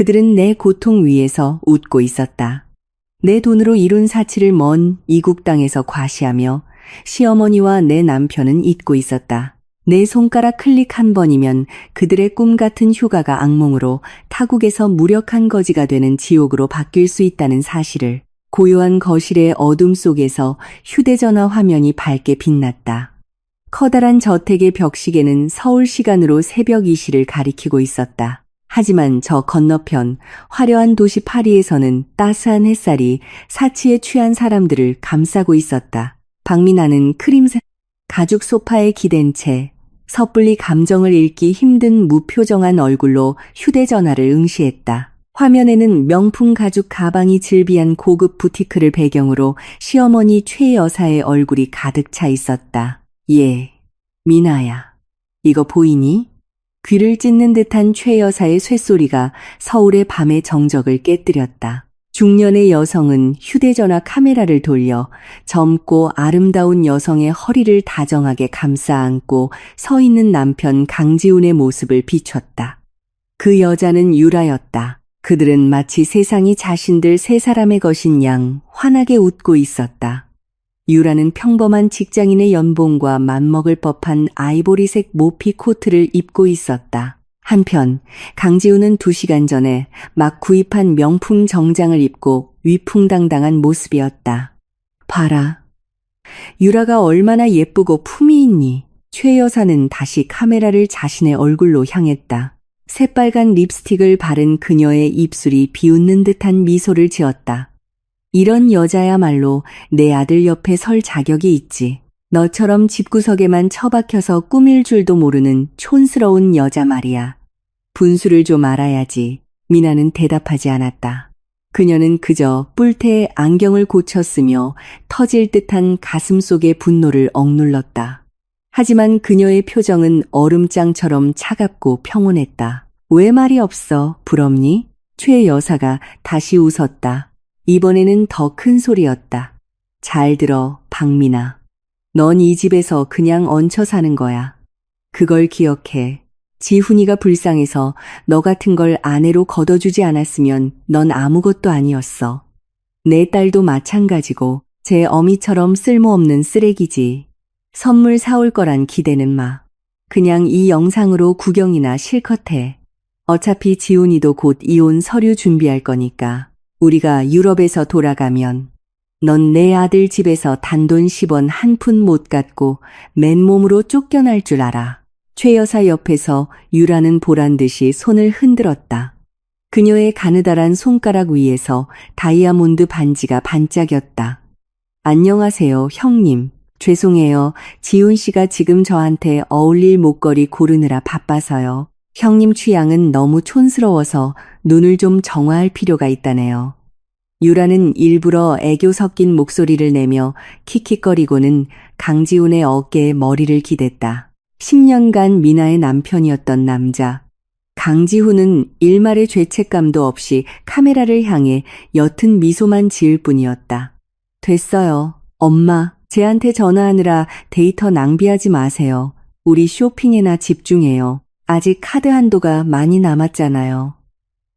그들은 내 고통 위에서 웃고 있었다. 내 돈으로 이룬 사치를 먼 이국 땅에서 과시하며 시어머니와 내 남편은 잊고 있었다. 내 손가락 클릭 한 번이면 그들의 꿈 같은 휴가가 악몽으로 타국에서 무력한 거지가 되는 지옥으로 바뀔 수 있다는 사실을. 고요한 거실의 어둠 속에서 휴대전화 화면이 밝게 빛났다. 커다란 저택의 벽시계는 서울 시간으로 새벽 2시를 가리키고 있었다. 하지만 저 건너편 화려한 도시 파리에서는 따스한 햇살이 사치에 취한 사람들을 감싸고 있었다. 박미나는 크림색 가죽 소파에 기댄 채 섣불리 감정을 읽기 힘든 무표정한 얼굴로 휴대전화를 응시했다. 화면에는 명품 가죽 가방이 즐비한 고급 부티크를 배경으로 시어머니 최 여사의 얼굴이 가득 차 있었다. 예, 미나야, 이거 보이니? 귀를 찢는 듯한 최 여사의 쇳소리가 서울의 밤의 정적을 깨뜨렸다. 중년의 여성은 휴대전화 카메라를 돌려 젊고 아름다운 여성의 허리를 다정하게 감싸 안고 서 있는 남편 강지훈의 모습을 비췄다. 그 여자는 유라였다. 그들은 마치 세상이 자신들 세 사람의 것인 양 환하게 웃고 있었다. 유라는 평범한 직장인의 연봉과 맞먹을 법한 아이보리색 모피 코트를 입고 있었다. 한편 강지훈은 2시간 전에 막 구입한 명품 정장을 입고 위풍당당한 모습이었다. 봐라. 유라가 얼마나 예쁘고 품이 있니? 최 여사는 다시 카메라를 자신의 얼굴로 향했다. 새빨간 립스틱을 바른 그녀의 입술이 비웃는 듯한 미소를 지었다. 이런 여자야말로 내 아들 옆에 설 자격이 있지. 너처럼 집구석에만 처박혀서 꾸밀 줄도 모르는 촌스러운 여자 말이야. 분수를 좀 알아야지. 미나는 대답하지 않았다. 그녀는 그저 뿔테에 안경을 고쳤으며 터질 듯한 가슴 속의 분노를 억눌렀다. 하지만 그녀의 표정은 얼음장처럼 차갑고 평온했다. 왜 말이 없어? 부럽니? 최 여사가 다시 웃었다. 이번에는 더 큰 소리였다. 잘 들어, 박미나. 넌 이 집에서 그냥 얹혀 사는 거야. 그걸 기억해. 지훈이가 불쌍해서 너 같은 걸 아내로 걷어주지 않았으면 넌 아무것도 아니었어. 내 딸도 마찬가지고 제 어미처럼 쓸모없는 쓰레기지. 선물 사올 거란 기대는 마. 그냥 이 영상으로 구경이나 실컷 해. 어차피 지훈이도 곧 이혼 서류 준비할 거니까. 우리가 유럽에서 돌아가면 넌 내 아들 집에서 단돈 10원 한 푼 못 갖고 맨몸으로 쫓겨날 줄 알아. 최 여사 옆에서 유라는 보란듯이 손을 흔들었다. 그녀의 가느다란 손가락 위에서 다이아몬드 반지가 반짝였다. 안녕하세요, 형님. 죄송해요. 지훈 씨가 지금 저한테 어울릴 목걸이 고르느라 바빠서요. 형님 취향은 너무 촌스러워서 눈을 좀 정화할 필요가 있다네요. 유라는 일부러 애교 섞인 목소리를 내며 킥킥거리고는 강지훈의 어깨에 머리를 기댔다. 10년간 미나의 남편이었던 남자. 강지훈은 일말의 죄책감도 없이 카메라를 향해 옅은 미소만 지을 뿐이었다. 됐어요. 엄마, 쟤한테 전화하느라 데이터 낭비하지 마세요. 우리 쇼핑에나 집중해요. 아직 카드 한도가 많이 남았잖아요.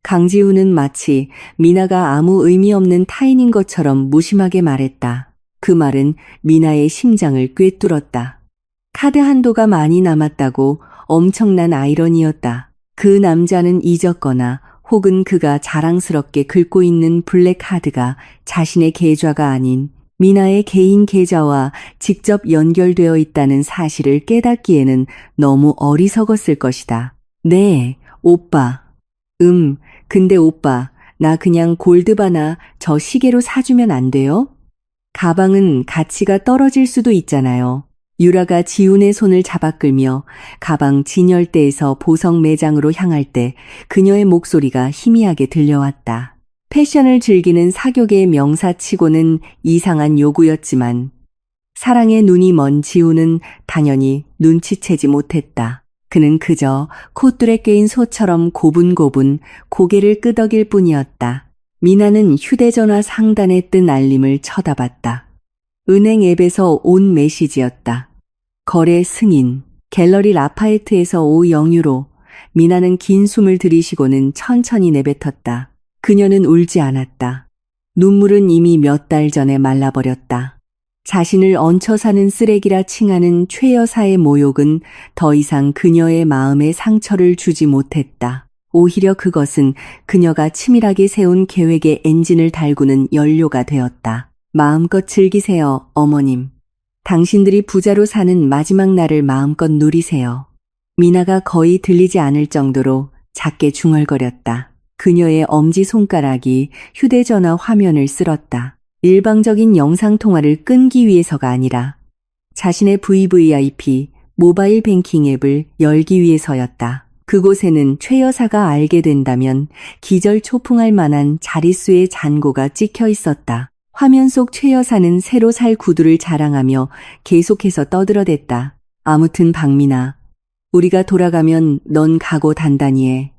강지훈은 마치 미나가 아무 의미 없는 타인인 것처럼 무심하게 말했다. 그 말은 미나의 심장을 꿰뚫었다. 카드 한도가 많이 남았다고 엄청난 아이러니였다. 그 남자는 잊었거나 혹은 그가 자랑스럽게 긁고 있는 블랙카드가 자신의 계좌가 아닌 미나의 개인 계좌와 직접 연결되어 있다는 사실을 깨닫기에는 너무 어리석었을 것이다. 네, 오빠. 근데 오빠, 나 그냥 골드바나 저 시계로 사주면 안 돼요? 가방은 가치가 떨어질 수도 있잖아요. 유라가 지훈의 손을 잡아 끌며 가방 진열대에서 보석 매장으로 향할 때 그녀의 목소리가 희미하게 들려왔다. 패션을 즐기는 사교계의 명사치고는 이상한 요구였지만 사랑의 눈이 먼 지훈은 당연히 눈치채지 못했다. 그는 그저 콧줄에 깨인 소처럼 고분고분 고개를 끄덕일 뿐이었다. 미나는 휴대전화 상단에 뜬 알림을 쳐다봤다. 은행 앱에서 온 메시지였다. 거래 승인, 갤러리 라파에트에서 5 영유로, 미나는 긴 숨을 들이쉬고는 천천히 내뱉었다. 그녀는 울지 않았다. 눈물은 이미 몇 달 전에 말라버렸다. 자신을 얹혀 사는 쓰레기라 칭하는 최 여사의 모욕은 더 이상 그녀의 마음에 상처를 주지 못했다. 오히려 그것은 그녀가 치밀하게 세운 계획의 엔진을 달구는 연료가 되었다. 마음껏 즐기세요, 어머님. 당신들이 부자로 사는 마지막 날을 마음껏 누리세요. 미나가 거의 들리지 않을 정도로 작게 중얼거렸다. 그녀의 엄지손가락이 휴대전화 화면을 쓸었다. 일방적인 영상통화를 끊기 위해서가 아니라 자신의 VVIP 모바일 뱅킹 앱을 열기 위해서였다. 그곳에는 최 여사가 알게 된다면 기절초풍할 만한 자릿수의 잔고가 찍혀 있었다. 화면 속 최 여사는 새로 살 구두를 자랑하며 계속해서 떠들어댔다. 아무튼 박미나, 우리가 돌아가면 넌 각오 단단히 해.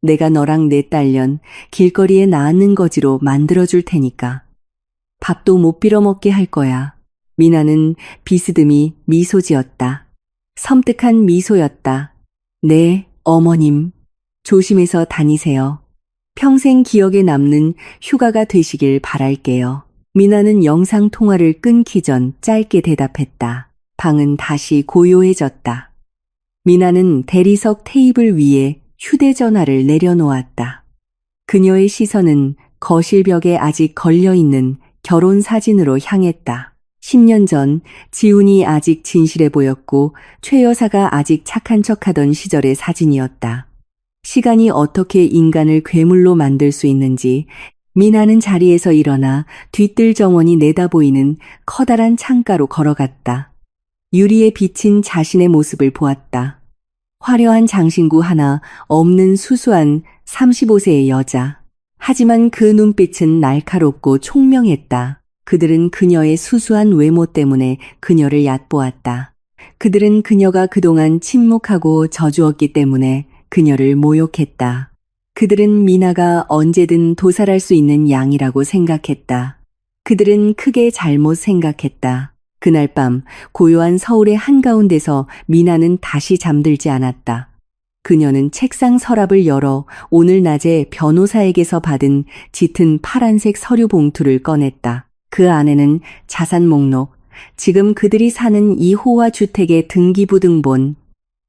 내가 너랑 내 딸년 길거리에 낳는 거지로 만들어줄 테니까. 밥도 못 빌어먹게 할 거야. 미나는 비스듬히 미소 지었다. 섬뜩한 미소였다. 네, 어머님. 조심해서 다니세요. 평생 기억에 남는 휴가가 되시길 바랄게요. 미나는 영상 통화를 끊기 전 짧게 대답했다. 방은 다시 고요해졌다. 미나는 대리석 테이블 위에 휴대전화를 내려놓았다. 그녀의 시선은 거실 벽에 아직 걸려있는 결혼 사진으로 향했다. 10년 전 지훈이 아직 진실해 보였고 최 여사가 아직 착한 척하던 시절의 사진이었다. 시간이 어떻게 인간을 괴물로 만들 수 있는지 미나는 자리에서 일어나 뒤뜰 정원이 내다보이는 커다란 창가로 걸어갔다. 유리에 비친 자신의 모습을 보았다. 화려한 장신구 하나 없는 수수한 35세의 여자. 하지만 그 눈빛은 날카롭고 총명했다. 그들은 그녀의 수수한 외모 때문에 그녀를 얕보았다. 그들은 그녀가 그동안 침묵하고 저주었기 때문에 그녀를 모욕했다. 그들은 미나가 언제든 도살할 수 있는 양이라고 생각했다. 그들은 크게 잘못 생각했다. 그날 밤 고요한 서울의 한가운데서 미나는 다시 잠들지 않았다. 그녀는 책상 서랍을 열어 오늘 낮에 변호사에게서 받은 짙은 파란색 서류 봉투를 꺼냈다. 그 안에는 자산 목록, 지금 그들이 사는 이 호화 주택의 등기부 등본,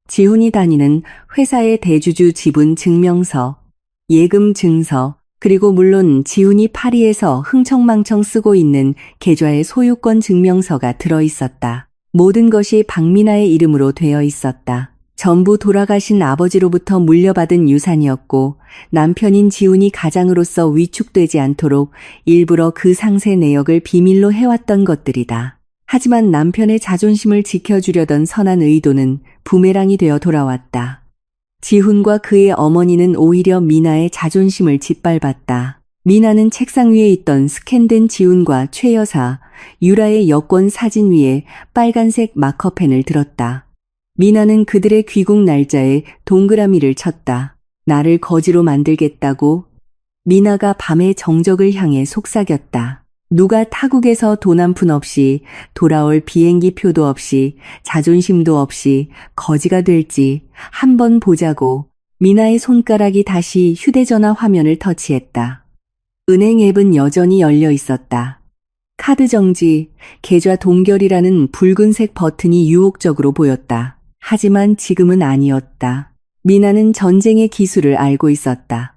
지훈이 다니는 회사의 대주주 지분 증명서, 예금 증서, 그리고 물론 지훈이 파리에서 흥청망청 쓰고 있는 계좌의 소유권 증명서가 들어있었다. 모든 것이 박미나의 이름으로 되어 있었다. 전부 돌아가신 아버지로부터 물려받은 유산이었고 남편인 지훈이 가장으로서 위축되지 않도록 일부러 그 상세 내역을 비밀로 해왔던 것들이다. 하지만 남편의 자존심을 지켜주려던 선한 의도는 부메랑이 되어 돌아왔다. 지훈과 그의 어머니는 오히려 미나의 자존심을 짓밟았다. 미나는 책상 위에 있던 스캔된 지훈과 최 여사, 유라의 여권 사진 위에 빨간색 마커펜을 들었다. 미나는 그들의 귀국 날짜에 동그라미를 쳤다. 나를 거지로 만들겠다고? 미나가 밤의 정적을 향해 속삭였다. 누가 타국에서 돈 한 푼 없이 돌아올 비행기 표도 없이 자존심도 없이 거지가 될지 한번 보자고. 미나의 손가락이 다시 휴대전화 화면을 터치했다. 은행 앱은 여전히 열려 있었다. 카드 정지, 계좌 동결이라는 붉은색 버튼이 유혹적으로 보였다. 하지만 지금은 아니었다. 미나는 전쟁의 기술을 알고 있었다.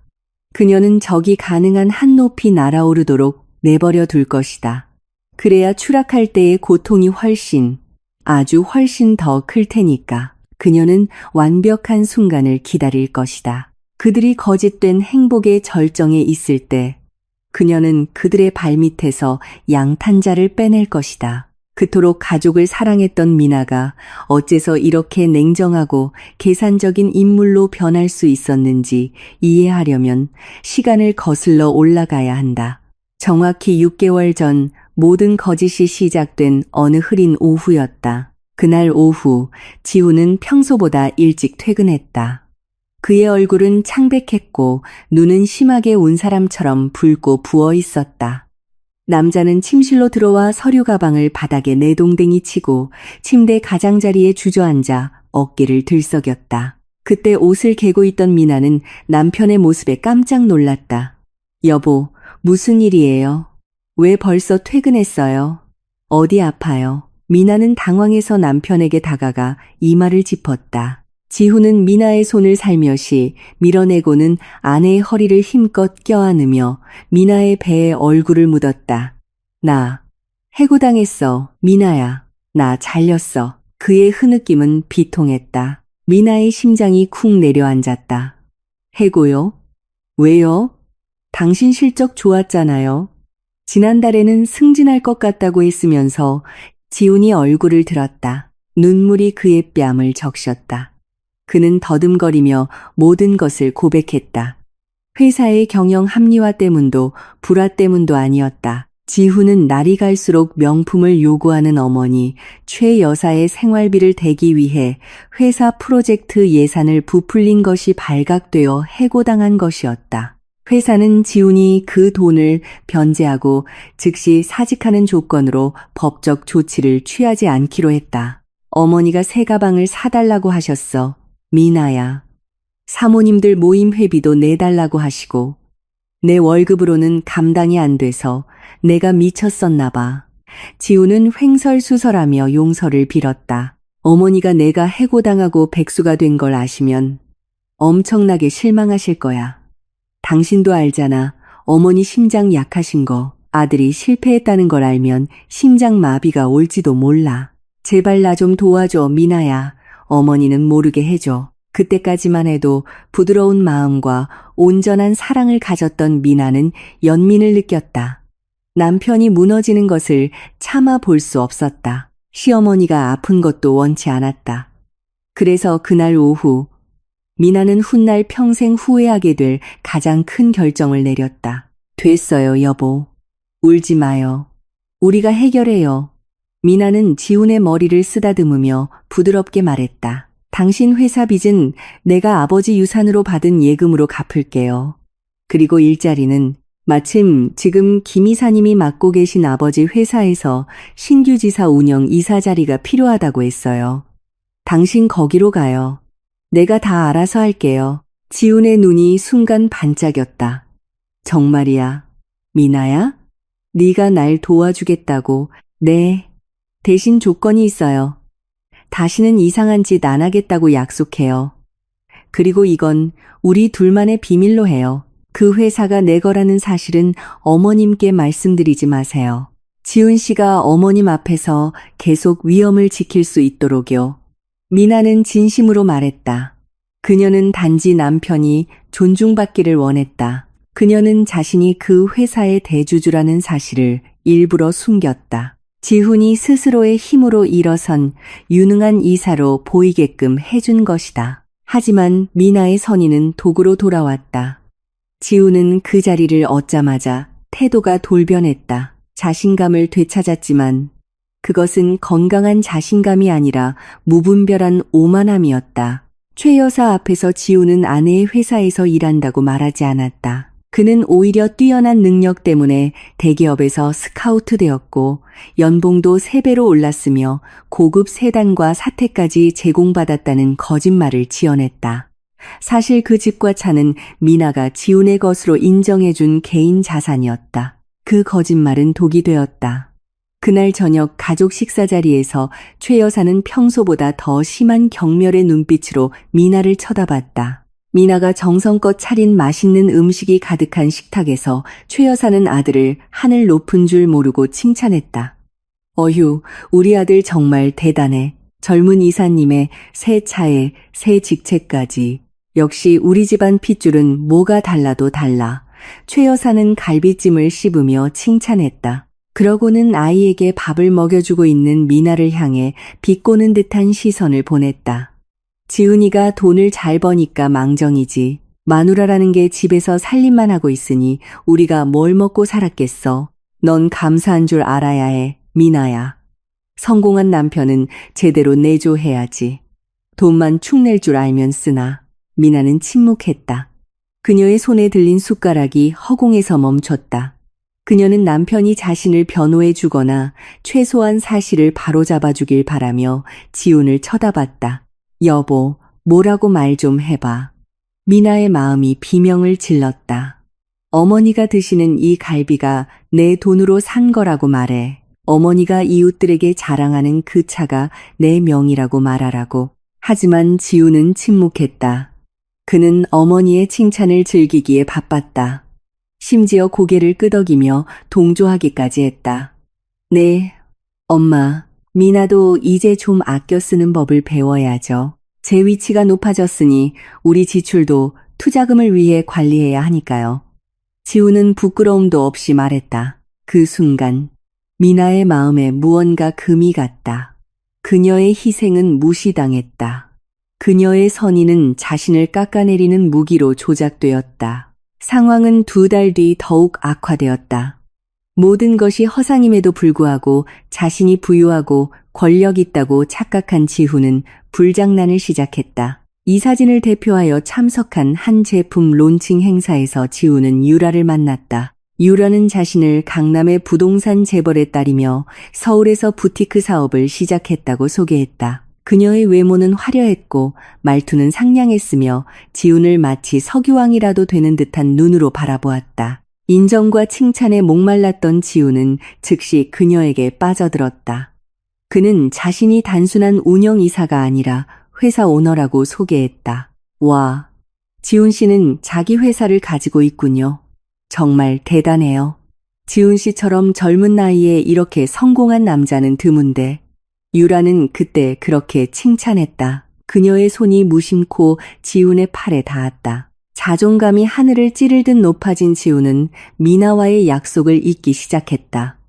그녀는 적이 가능한 한 높이 날아오르도록 내버려 둘 것이다. 그래야 추락할 때의 고통이 아주 훨씬 더 클 테니까. 그녀는 완벽한 순간을 기다릴 것이다. 그들이 거짓된 행복의 절정에 있을 때 그녀는 그들의 발밑에서 양탄자를 빼낼 것이다. 그토록 가족을 사랑했던 미나가 어째서 이렇게 냉정하고 계산적인 인물로 변할 수 있었는지 이해하려면 시간을 거슬러 올라가야 한다. 정확히 6개월 전 모든 거짓이 시작된 어느 흐린 오후였다. 그날 오후 지훈은 평소보다 일찍 퇴근했다. 그의 얼굴은 창백했고 눈은 심하게 운 사람처럼 붉고 부어 있었다. 남자는 침실로 들어와 서류 가방을 바닥에 내동댕이 치고 침대 가장자리에 주저앉아 어깨를 들썩였다. 그때 옷을 개고 있던 미나는 남편의 모습에 깜짝 놀랐다. 여보, 무슨 일이에요? 왜 벌써 퇴근했어요? 어디 아파요? 미나는 당황해서 남편에게 다가가 이마를 짚었다. 지훈은 미나의 손을 살며시 밀어내고는 아내의 허리를 힘껏 껴안으며 미나의 배에 얼굴을 묻었다. 나 해고당했어. 미나야. 나 잘렸어. 그의 흐느낌은 비통했다. 미나의 심장이 쿵 내려앉았다. 해고요? 왜요? 당신 실적 좋았잖아요. 지난달에는 승진할 것 같다고 했으면서 지훈이 얼굴을 들었다. 눈물이 그의 뺨을 적셨다. 그는 더듬거리며 모든 것을 고백했다. 회사의 경영 합리화 때문도 불화 때문도 아니었다. 지훈은 날이 갈수록 명품을 요구하는 어머니 최 여사의 생활비를 대기 위해 회사 프로젝트 예산을 부풀린 것이 발각되어 해고당한 것이었다. 회사는 지훈이 그 돈을 변제하고 즉시 사직하는 조건으로 법적 조치를 취하지 않기로 했다. 어머니가 새 가방을 사달라고 하셨어. 미나야. 사모님들 모임 회비도 내달라고 하시고 내 월급으로는 감당이 안 돼서 내가 미쳤었나 봐. 지훈은 횡설수설하며 용서를 빌었다. 어머니가 내가 해고당하고 백수가 된 걸 아시면 엄청나게 실망하실 거야. 당신도 알잖아. 어머니 심장 약하신 거. 아들이 실패했다는 걸 알면 심장 마비가 올지도 몰라. 제발 나 좀 도와줘, 미나야. 어머니는 모르게 해줘. 그때까지만 해도 부드러운 마음과 온전한 사랑을 가졌던 미나는 연민을 느꼈다. 남편이 무너지는 것을 참아 볼 수 없었다. 시어머니가 아픈 것도 원치 않았다. 그래서 그날 오후 미나는 훗날 평생 후회하게 될 가장 큰 결정을 내렸다. 됐어요, 여보. 울지 마요. 우리가 해결해요. 미나는 지훈의 머리를 쓰다듬으며 부드럽게 말했다. 당신 회사 빚은 내가 아버지 유산으로 받은 예금으로 갚을게요. 그리고 일자리는 마침 지금 김 이사님이 맡고 계신 아버지 회사에서 신규 지사 운영 이사 자리가 필요하다고 했어요. 당신 거기로 가요. 내가 다 알아서 할게요. 지훈의 눈이 순간 반짝였다. 정말이야. 미나야? 네가 날 도와주겠다고. 네. 대신 조건이 있어요. 다시는 이상한 짓 안 하겠다고 약속해요. 그리고 이건 우리 둘만의 비밀로 해요. 그 회사가 내 거라는 사실은 어머님께 말씀드리지 마세요. 지훈 씨가 어머님 앞에서 계속 위엄을 지킬 수 있도록요. 미나는 진심으로 말했다. 그녀는 단지 남편이 존중받기를 원했다. 그녀는 자신이 그 회사의 대주주라는 사실을 일부러 숨겼다. 지훈이 스스로의 힘으로 일어선 유능한 이사로 보이게끔 해준 것이다. 하지만 미나의 선의는 도구로 돌아왔다. 지훈은 그 자리를 얻자마자 태도가 돌변했다. 자신감을 되찾았지만 그것은 건강한 자신감이 아니라 무분별한 오만함이었다. 최 여사 앞에서 지훈은 아내의 회사에서 일한다고 말하지 않았다. 그는 오히려 뛰어난 능력 때문에 대기업에서 스카우트 되었고 연봉도 3배로 올랐으며 고급 세단과 사택까지 제공받았다는 거짓말을 지어냈다. 사실 그 집과 차는 미나가 지훈의 것으로 인정해준 개인 자산이었다. 그 거짓말은 독이 되었다. 그날 저녁 가족 식사 자리에서 최 여사는 평소보다 더 심한 경멸의 눈빛으로 미나를 쳐다봤다. 미나가 정성껏 차린 맛있는 음식이 가득한 식탁에서 최 여사는 아들을 하늘 높은 줄 모르고 칭찬했다. 어휴, 우리 아들 정말 대단해. 젊은 이사님의 새 차에 새 직책까지. 역시 우리 집안 핏줄은 뭐가 달라도 달라. 최 여사는 갈비찜을 씹으며 칭찬했다. 그러고는 아이에게 밥을 먹여주고 있는 미나를 향해 비꼬는 듯한 시선을 보냈다. 지훈이가 돈을 잘 버니까 망정이지. 마누라라는 게 집에서 살림만 하고 있으니 우리가 뭘 먹고 살았겠어. 넌 감사한 줄 알아야 해, 미나야. 성공한 남편은 제대로 내조해야지. 돈만 축낼 줄 알면 쓰나. 미나는 침묵했다. 그녀의 손에 들린 숟가락이 허공에서 멈췄다. 그녀는 남편이 자신을 변호해 주거나 최소한 사실을 바로잡아 주길 바라며 지훈을 쳐다봤다. 여보, 뭐라고 말 좀 해봐. 미나의 마음이 비명을 질렀다. 어머니가 드시는 이 갈비가 내 돈으로 산 거라고 말해. 어머니가 이웃들에게 자랑하는 그 차가 내 명이라고 말하라고. 하지만 지우는 침묵했다. 그는 어머니의 칭찬을 즐기기에 바빴다. 심지어 고개를 끄덕이며 동조하기까지 했다. 네, 엄마. 미나도 이제 좀 아껴 쓰는 법을 배워야죠. 제 위치가 높아졌으니 우리 지출도 투자금을 위해 관리해야 하니까요. 지우는 부끄러움도 없이 말했다. 그 순간 미나의 마음에 무언가 금이 갔다. 그녀의 희생은 무시당했다. 그녀의 선의는 자신을 깎아내리는 무기로 조작되었다. 상황은 2달 뒤 더욱 악화되었다. 모든 것이 허상임에도 불구하고 자신이 부유하고 권력 있다고 착각한 지후는 불장난을 시작했다. 이 사진을 대표하여 참석한 한 제품 론칭 행사에서 지우는 유라를 만났다. 유라는 자신을 강남의 부동산 재벌의 딸이며 서울에서 부티크 사업을 시작했다고 소개했다. 그녀의 외모는 화려했고 말투는 상냥했으며 지훈을 마치 석유왕이라도 되는 듯한 눈으로 바라보았다. 인정과 칭찬에 목말랐던 지훈은 즉시 그녀에게 빠져들었다. 그는 자신이 단순한 운영이사가 아니라 회사 오너라고 소개했다. 와, 지훈 씨는 자기 회사를 가지고 있군요. 정말 대단해요. 지훈 씨처럼 젊은 나이에 이렇게 성공한 남자는 드문데. 유라는 그때 그렇게 칭찬했다. 그녀의 손이 무심코 지훈의 팔에 닿았다. 자존감이 하늘을 찌르듯 높아진 지훈은 미나와의 약속을 잊기 시작했다.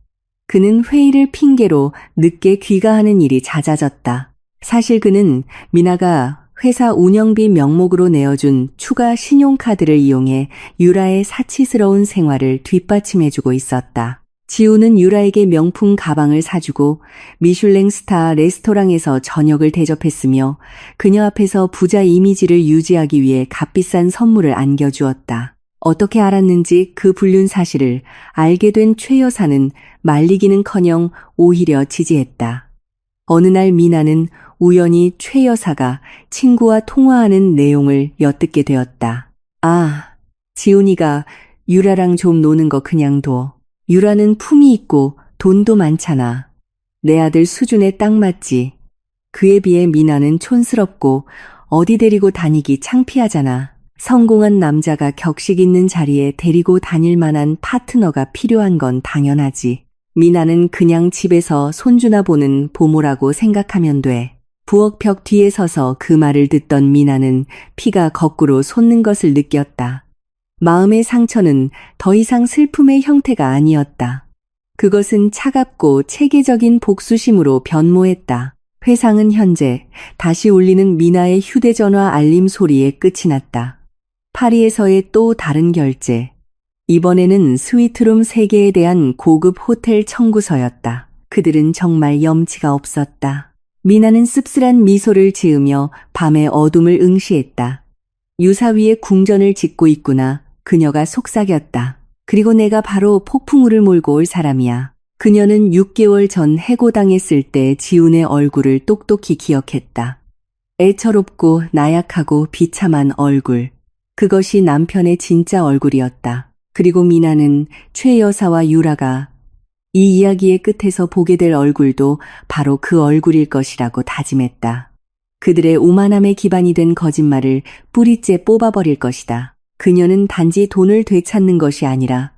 그는 회의를 핑계로 늦게 귀가하는 일이 잦아졌다. 사실 그는 미나가 회사 운영비 명목으로 내어준 추가 신용카드를 이용해 유라의 사치스러운 생활을 뒷받침해주고 있었다. 지우는 유라에게 명품 가방을 사주고 미슐랭 스타 레스토랑에서 저녁을 대접했으며 그녀 앞에서 부자 이미지를 유지하기 위해 값비싼 선물을 안겨주었다. 어떻게 알았는지 그 불륜 사실을 알게 된 최 여사는 말리기는커녕 오히려 지지했다. 어느 날 미나는 우연히 최 여사가 친구와 통화하는 내용을 엿듣게 되었다. 아, 지훈이가 유라랑 좀 노는 거 그냥 둬. 유라는 품이 있고 돈도 많잖아. 내 아들 수준에 딱 맞지. 그에 비해 미나는 촌스럽고 어디 데리고 다니기 창피하잖아. 성공한 남자가 격식 있는 자리에 데리고 다닐 만한 파트너가 필요한 건 당연하지. 미나는 그냥 집에서 손주나 보는 보모라고 생각하면 돼. 부엌 벽 뒤에 서서 그 말을 듣던 미나는 피가 거꾸로 솟는 것을 느꼈다. 마음의 상처는 더 이상 슬픔의 형태가 아니었다. 그것은 차갑고 체계적인 복수심으로 변모했다. 회상은 현재 다시 울리는 미나의 휴대전화 알림 소리에 끝이 났다. 파리에서의 또 다른 결제. 이번에는 스위트룸 3개에 대한 고급 호텔 청구서였다. 그들은 정말 염치가 없었다. 미나는 씁쓸한 미소를 지으며 밤의 어둠을 응시했다. 유사위에 궁전을 짓고 있구나. 그녀가 속삭였다. 그리고 내가 바로 폭풍우를 몰고 올 사람이야. 그녀는 6개월 전 해고당했을 때 지훈의 얼굴을 똑똑히 기억했다. 애처롭고 나약하고 비참한 얼굴. 그것이 남편의 진짜 얼굴이었다. 그리고 미나는 최 여사와 유라가 이 이야기의 끝에서 보게 될 얼굴도 바로 그 얼굴일 것이라고 다짐했다. 그들의 오만함에 기반이 된 거짓말을 뿌리째 뽑아버릴 것이다. 그녀는 단지 돈을 되찾는 것이 아니라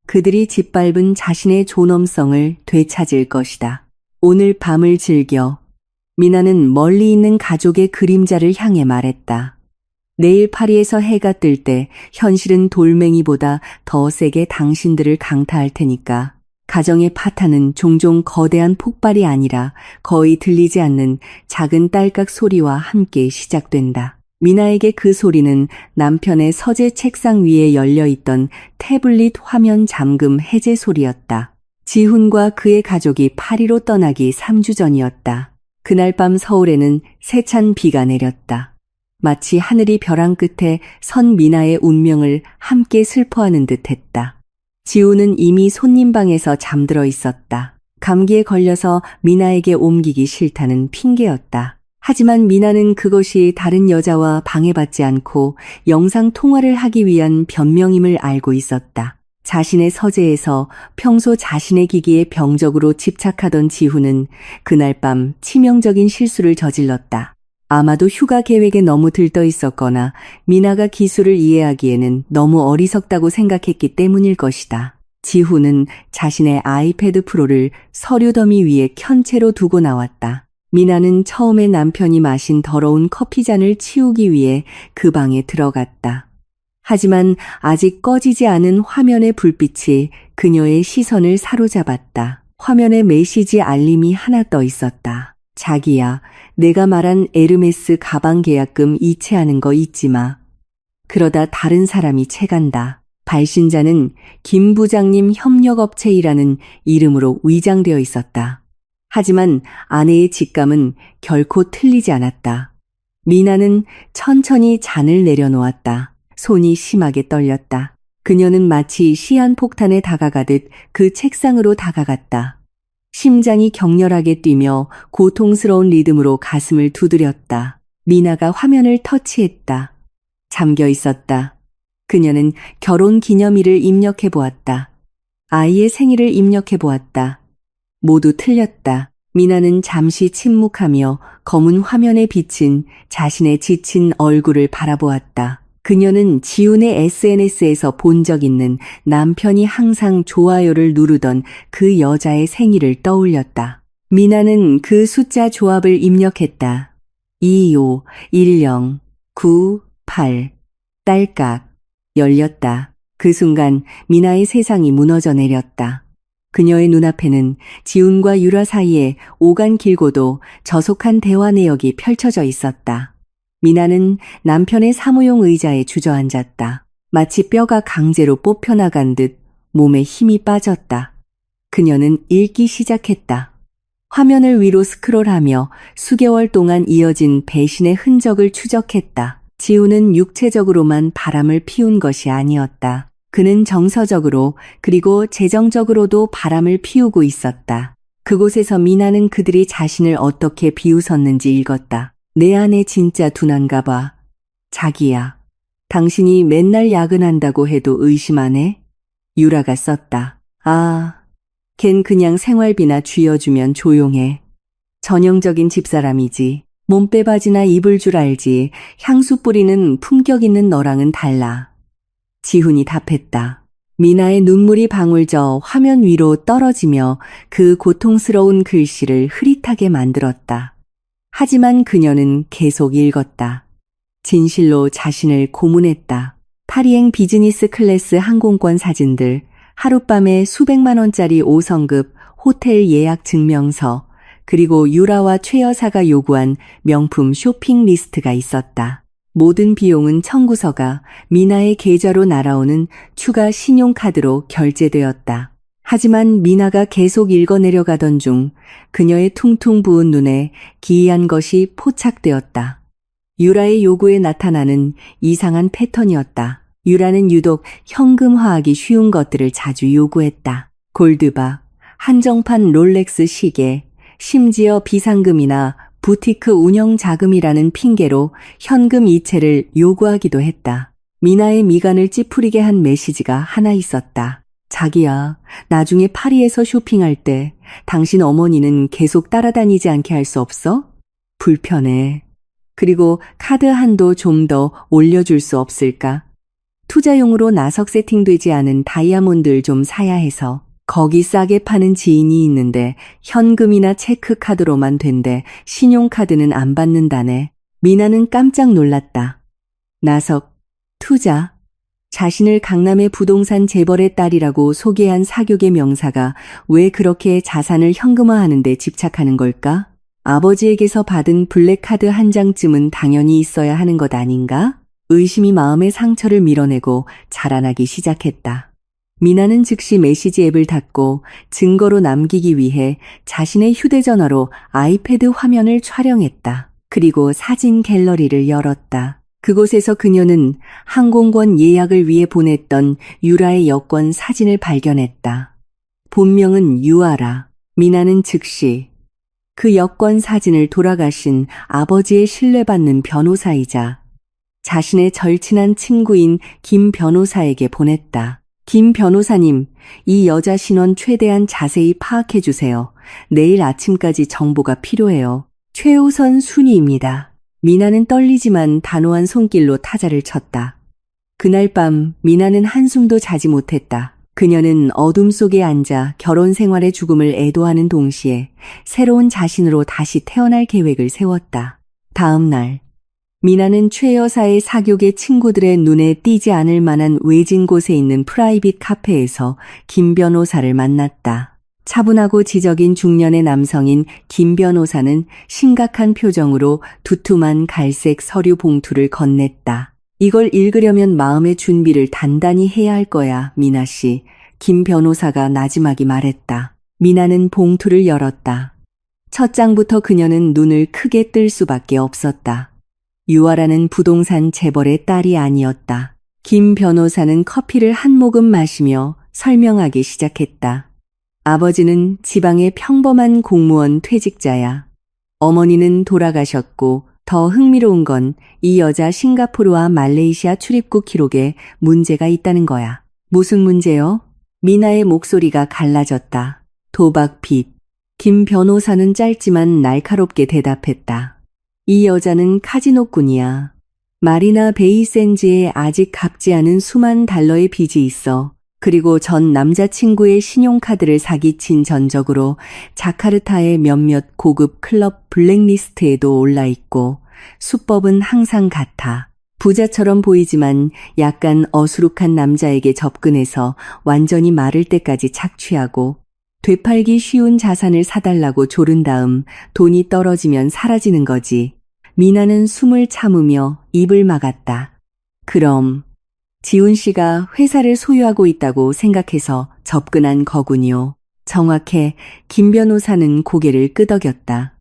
그들이 짓밟은 자신의 존엄성을 되찾을 것이다. 오늘 밤을 즐겨. 미나는 멀리 있는 가족의 그림자를 향해 말했다. 내일 파리에서 해가 뜰 때 현실은 돌멩이보다 더 세게 당신들을 강타할 테니까 가정의 파탄은 종종 거대한 폭발이 아니라 거의 들리지 않는 작은 딸깍 소리와 함께 시작된다. 미나에게 그 소리는 남편의 서재 책상 위에 열려있던 태블릿 화면 잠금 해제 소리였다. 지훈과 그의 가족이 파리로 떠나기 3주 전이었다. 그날 밤 서울에는 세찬 비가 내렸다. 마치 하늘이 벼랑 끝에 선 미나의 운명을 함께 슬퍼하는 듯 했다. 지훈은 이미 손님방에서 잠들어 있었다. 감기에 걸려서 미나에게 옮기기 싫다는 핑계였다. 하지만 미나는 그것이 다른 여자와 방해받지 않고 영상 통화를 하기 위한 변명임을 알고 있었다. 자신의 서재에서 평소 자신의 기기에 병적으로 집착하던 지훈은 그날 밤 치명적인 실수를 저질렀다. 아마도 휴가 계획에 너무 들떠 있었거나 미나가 기술을 이해하기에는 너무 어리석다고 생각했기 때문일 것이다. 지훈은 자신의 아이패드 프로를 서류 더미 위에 켠 채로 두고 나왔다. 미나는 처음에 남편이 마신 더러운 커피잔을 치우기 위해 그 방에 들어갔다. 하지만 아직 꺼지지 않은 화면의 불빛이 그녀의 시선을 사로잡았다. 화면에 메시지 알림이 하나 떠 있었다. 자기야, 내가 말한 에르메스 가방 계약금 이체하는 거 잊지 마. 그러다 다른 사람이 채간다. 발신자는 김 부장님 협력업체이라는 이름으로 위장되어 있었다. 하지만 아내의 직감은 결코 틀리지 않았다. 미나는 천천히 잔을 내려놓았다. 손이 심하게 떨렸다. 그녀는 마치 시한폭탄에 다가가듯 그 책상으로 다가갔다. 심장이 격렬하게 뛰며 고통스러운 리듬으로 가슴을 두드렸다. 미나가 화면을 터치했다. 잠겨 있었다. 그녀는 결혼 기념일을 입력해 보았다. 아이의 생일을 입력해 보았다. 모두 틀렸다. 미나는 잠시 침묵하며 검은 화면에 비친 자신의 지친 얼굴을 바라보았다. 그녀는 지훈의 SNS에서 본 적 있는 남편이 항상 좋아요를 누르던 그 여자의 생일을 떠올렸다. 미나는 그 숫자 조합을 입력했다. 25, 10, 9, 8. 딸깍. 열렸다. 그 순간 미나의 세상이 무너져 내렸다. 그녀의 눈앞에는 지훈과 유라 사이에 오간 길고도 저속한 대화 내역이 펼쳐져 있었다. 미나는 남편의 사무용 의자에 주저앉았다. 마치 뼈가 강제로 뽑혀나간 듯 몸에 힘이 빠졌다. 그녀는 읽기 시작했다. 화면을 위로 스크롤하며 수개월 동안 이어진 배신의 흔적을 추적했다. 지훈은 육체적으로만 바람을 피운 것이 아니었다. 그는 정서적으로 그리고 재정적으로도 바람을 피우고 있었다. 그곳에서 미나는 그들이 자신을 어떻게 비웃었는지 읽었다. 내 안에 진짜 둔한가 봐. 자기야. 당신이 맨날 야근한다고 해도 의심 안 해? 유라가 썼다. 아, 걘 그냥 생활비나 쥐어주면 조용해. 전형적인 집사람이지. 몸빼바지나 입을 줄 알지. 향수 뿌리는 품격 있는 너랑은 달라. 지훈이 답했다. 미나의 눈물이 방울져 화면 위로 떨어지며 그 고통스러운 글씨를 흐릿하게 만들었다. 하지만 그녀는 계속 읽었다. 진실로 자신을 고문했다. 파리행 비즈니스 클래스 항공권 사진들, 하룻밤에 수백만 원짜리 5성급 호텔 예약 증명서, 그리고 유라와 최 여사가 요구한 명품 쇼핑 리스트가 있었다. 모든 비용은 청구서가 미나의 계좌로 날아오는 추가 신용카드로 결제되었다. 하지만 미나가 계속 읽어내려가던 중 그녀의 퉁퉁 부은 눈에 기이한 것이 포착되었다. 유라의 요구에 나타나는 이상한 패턴이었다. 유라는 유독 현금화하기 쉬운 것들을 자주 요구했다. 골드바, 한정판 롤렉스 시계, 심지어 비상금이나 부티크 운영 자금이라는 핑계로 현금 이체를 요구하기도 했다. 미나의 미간을 찌푸리게 한 메시지가 하나 있었다. 자기야, 나중에 파리에서 쇼핑할 때 당신 어머니는 계속 따라다니지 않게 할 수 없어? 불편해. 그리고 카드 한도 좀 더 올려줄 수 없을까? 투자용으로 나석 세팅되지 않은 다이아몬드를 좀 사야 해서. 거기 싸게 파는 지인이 있는데 현금이나 체크카드로만 된대. 신용카드는 안 받는다네. 미나는 깜짝 놀랐다. 나석, 투자. 자신을 강남의 부동산 재벌의 딸이라고 소개한 사교계 명사가 왜 그렇게 자산을 현금화하는 데 집착하는 걸까? 아버지에게서 받은 블랙카드 한 장쯤은 당연히 있어야 하는 것 아닌가? 의심이 마음의 상처를 밀어내고 자라나기 시작했다. 미나는 즉시 메시지 앱을 닫고 증거로 남기기 위해 자신의 휴대전화로 아이패드 화면을 촬영했다. 그리고 사진 갤러리를 열었다. 그곳에서 그녀는 항공권 예약을 위해 보냈던 유라의 여권 사진을 발견했다. 본명은 유아라. 미나는 즉시 그 여권 사진을 돌아가신 아버지의 신뢰받는 변호사이자 자신의 절친한 친구인 김 변호사에게 보냈다. 김 변호사님, 이 여자 신원 최대한 자세히 파악해 주세요. 내일 아침까지 정보가 필요해요. 최우선 순위입니다. 미나는 떨리지만 단호한 손길로 타자를 쳤다. 그날 밤 미나는 한숨도 자지 못했다. 그녀는 어둠 속에 앉아 결혼 생활의 죽음을 애도하는 동시에 새로운 자신으로 다시 태어날 계획을 세웠다. 다음 날, 미나는 최 여사의 사교계 친구들의 눈에 띄지 않을 만한 외진 곳에 있는 프라이빗 카페에서 김 변호사를 만났다. 차분하고 지적인 중년의 남성인 김 변호사는 심각한 표정으로 두툼한 갈색 서류 봉투를 건넸다. 이걸 읽으려면 마음의 준비를 단단히 해야 할 거야, 미나 씨. 김 변호사가 나지막이 말했다. 미나는 봉투를 열었다. 첫 장부터 그녀는 눈을 크게 뜰 수밖에 없었다. 유아라는 부동산 재벌의 딸이 아니었다. 김 변호사는 커피를 한 모금 마시며 설명하기 시작했다. 아버지는 지방의 평범한 공무원 퇴직자야. 어머니는 돌아가셨고 더 흥미로운 건 이 여자 싱가포르와 말레이시아 출입국 기록에 문제가 있다는 거야. 무슨 문제요? 미나의 목소리가 갈라졌다. 도박 빚. 김 변호사는 짧지만 날카롭게 대답했다. 이 여자는 카지노꾼이야. 마리나 베이 샌즈에 아직 갚지 않은 수만 달러의 빚이 있어. 그리고 전 남자친구의 신용카드를 사기친 전적으로 자카르타의 몇몇 고급 클럽 블랙리스트에도 올라있고 수법은 항상 같아. 부자처럼 보이지만 약간 어수룩한 남자에게 접근해서 완전히 마를 때까지 착취하고 되팔기 쉬운 자산을 사달라고 조른 다음 돈이 떨어지면 사라지는 거지. 미나는 숨을 참으며 입을 막았다. 그럼 지훈 씨가 회사를 소유하고 있다고 생각해서 접근한 거군요. 정확해. 김 변호사는 고개를 끄덕였다.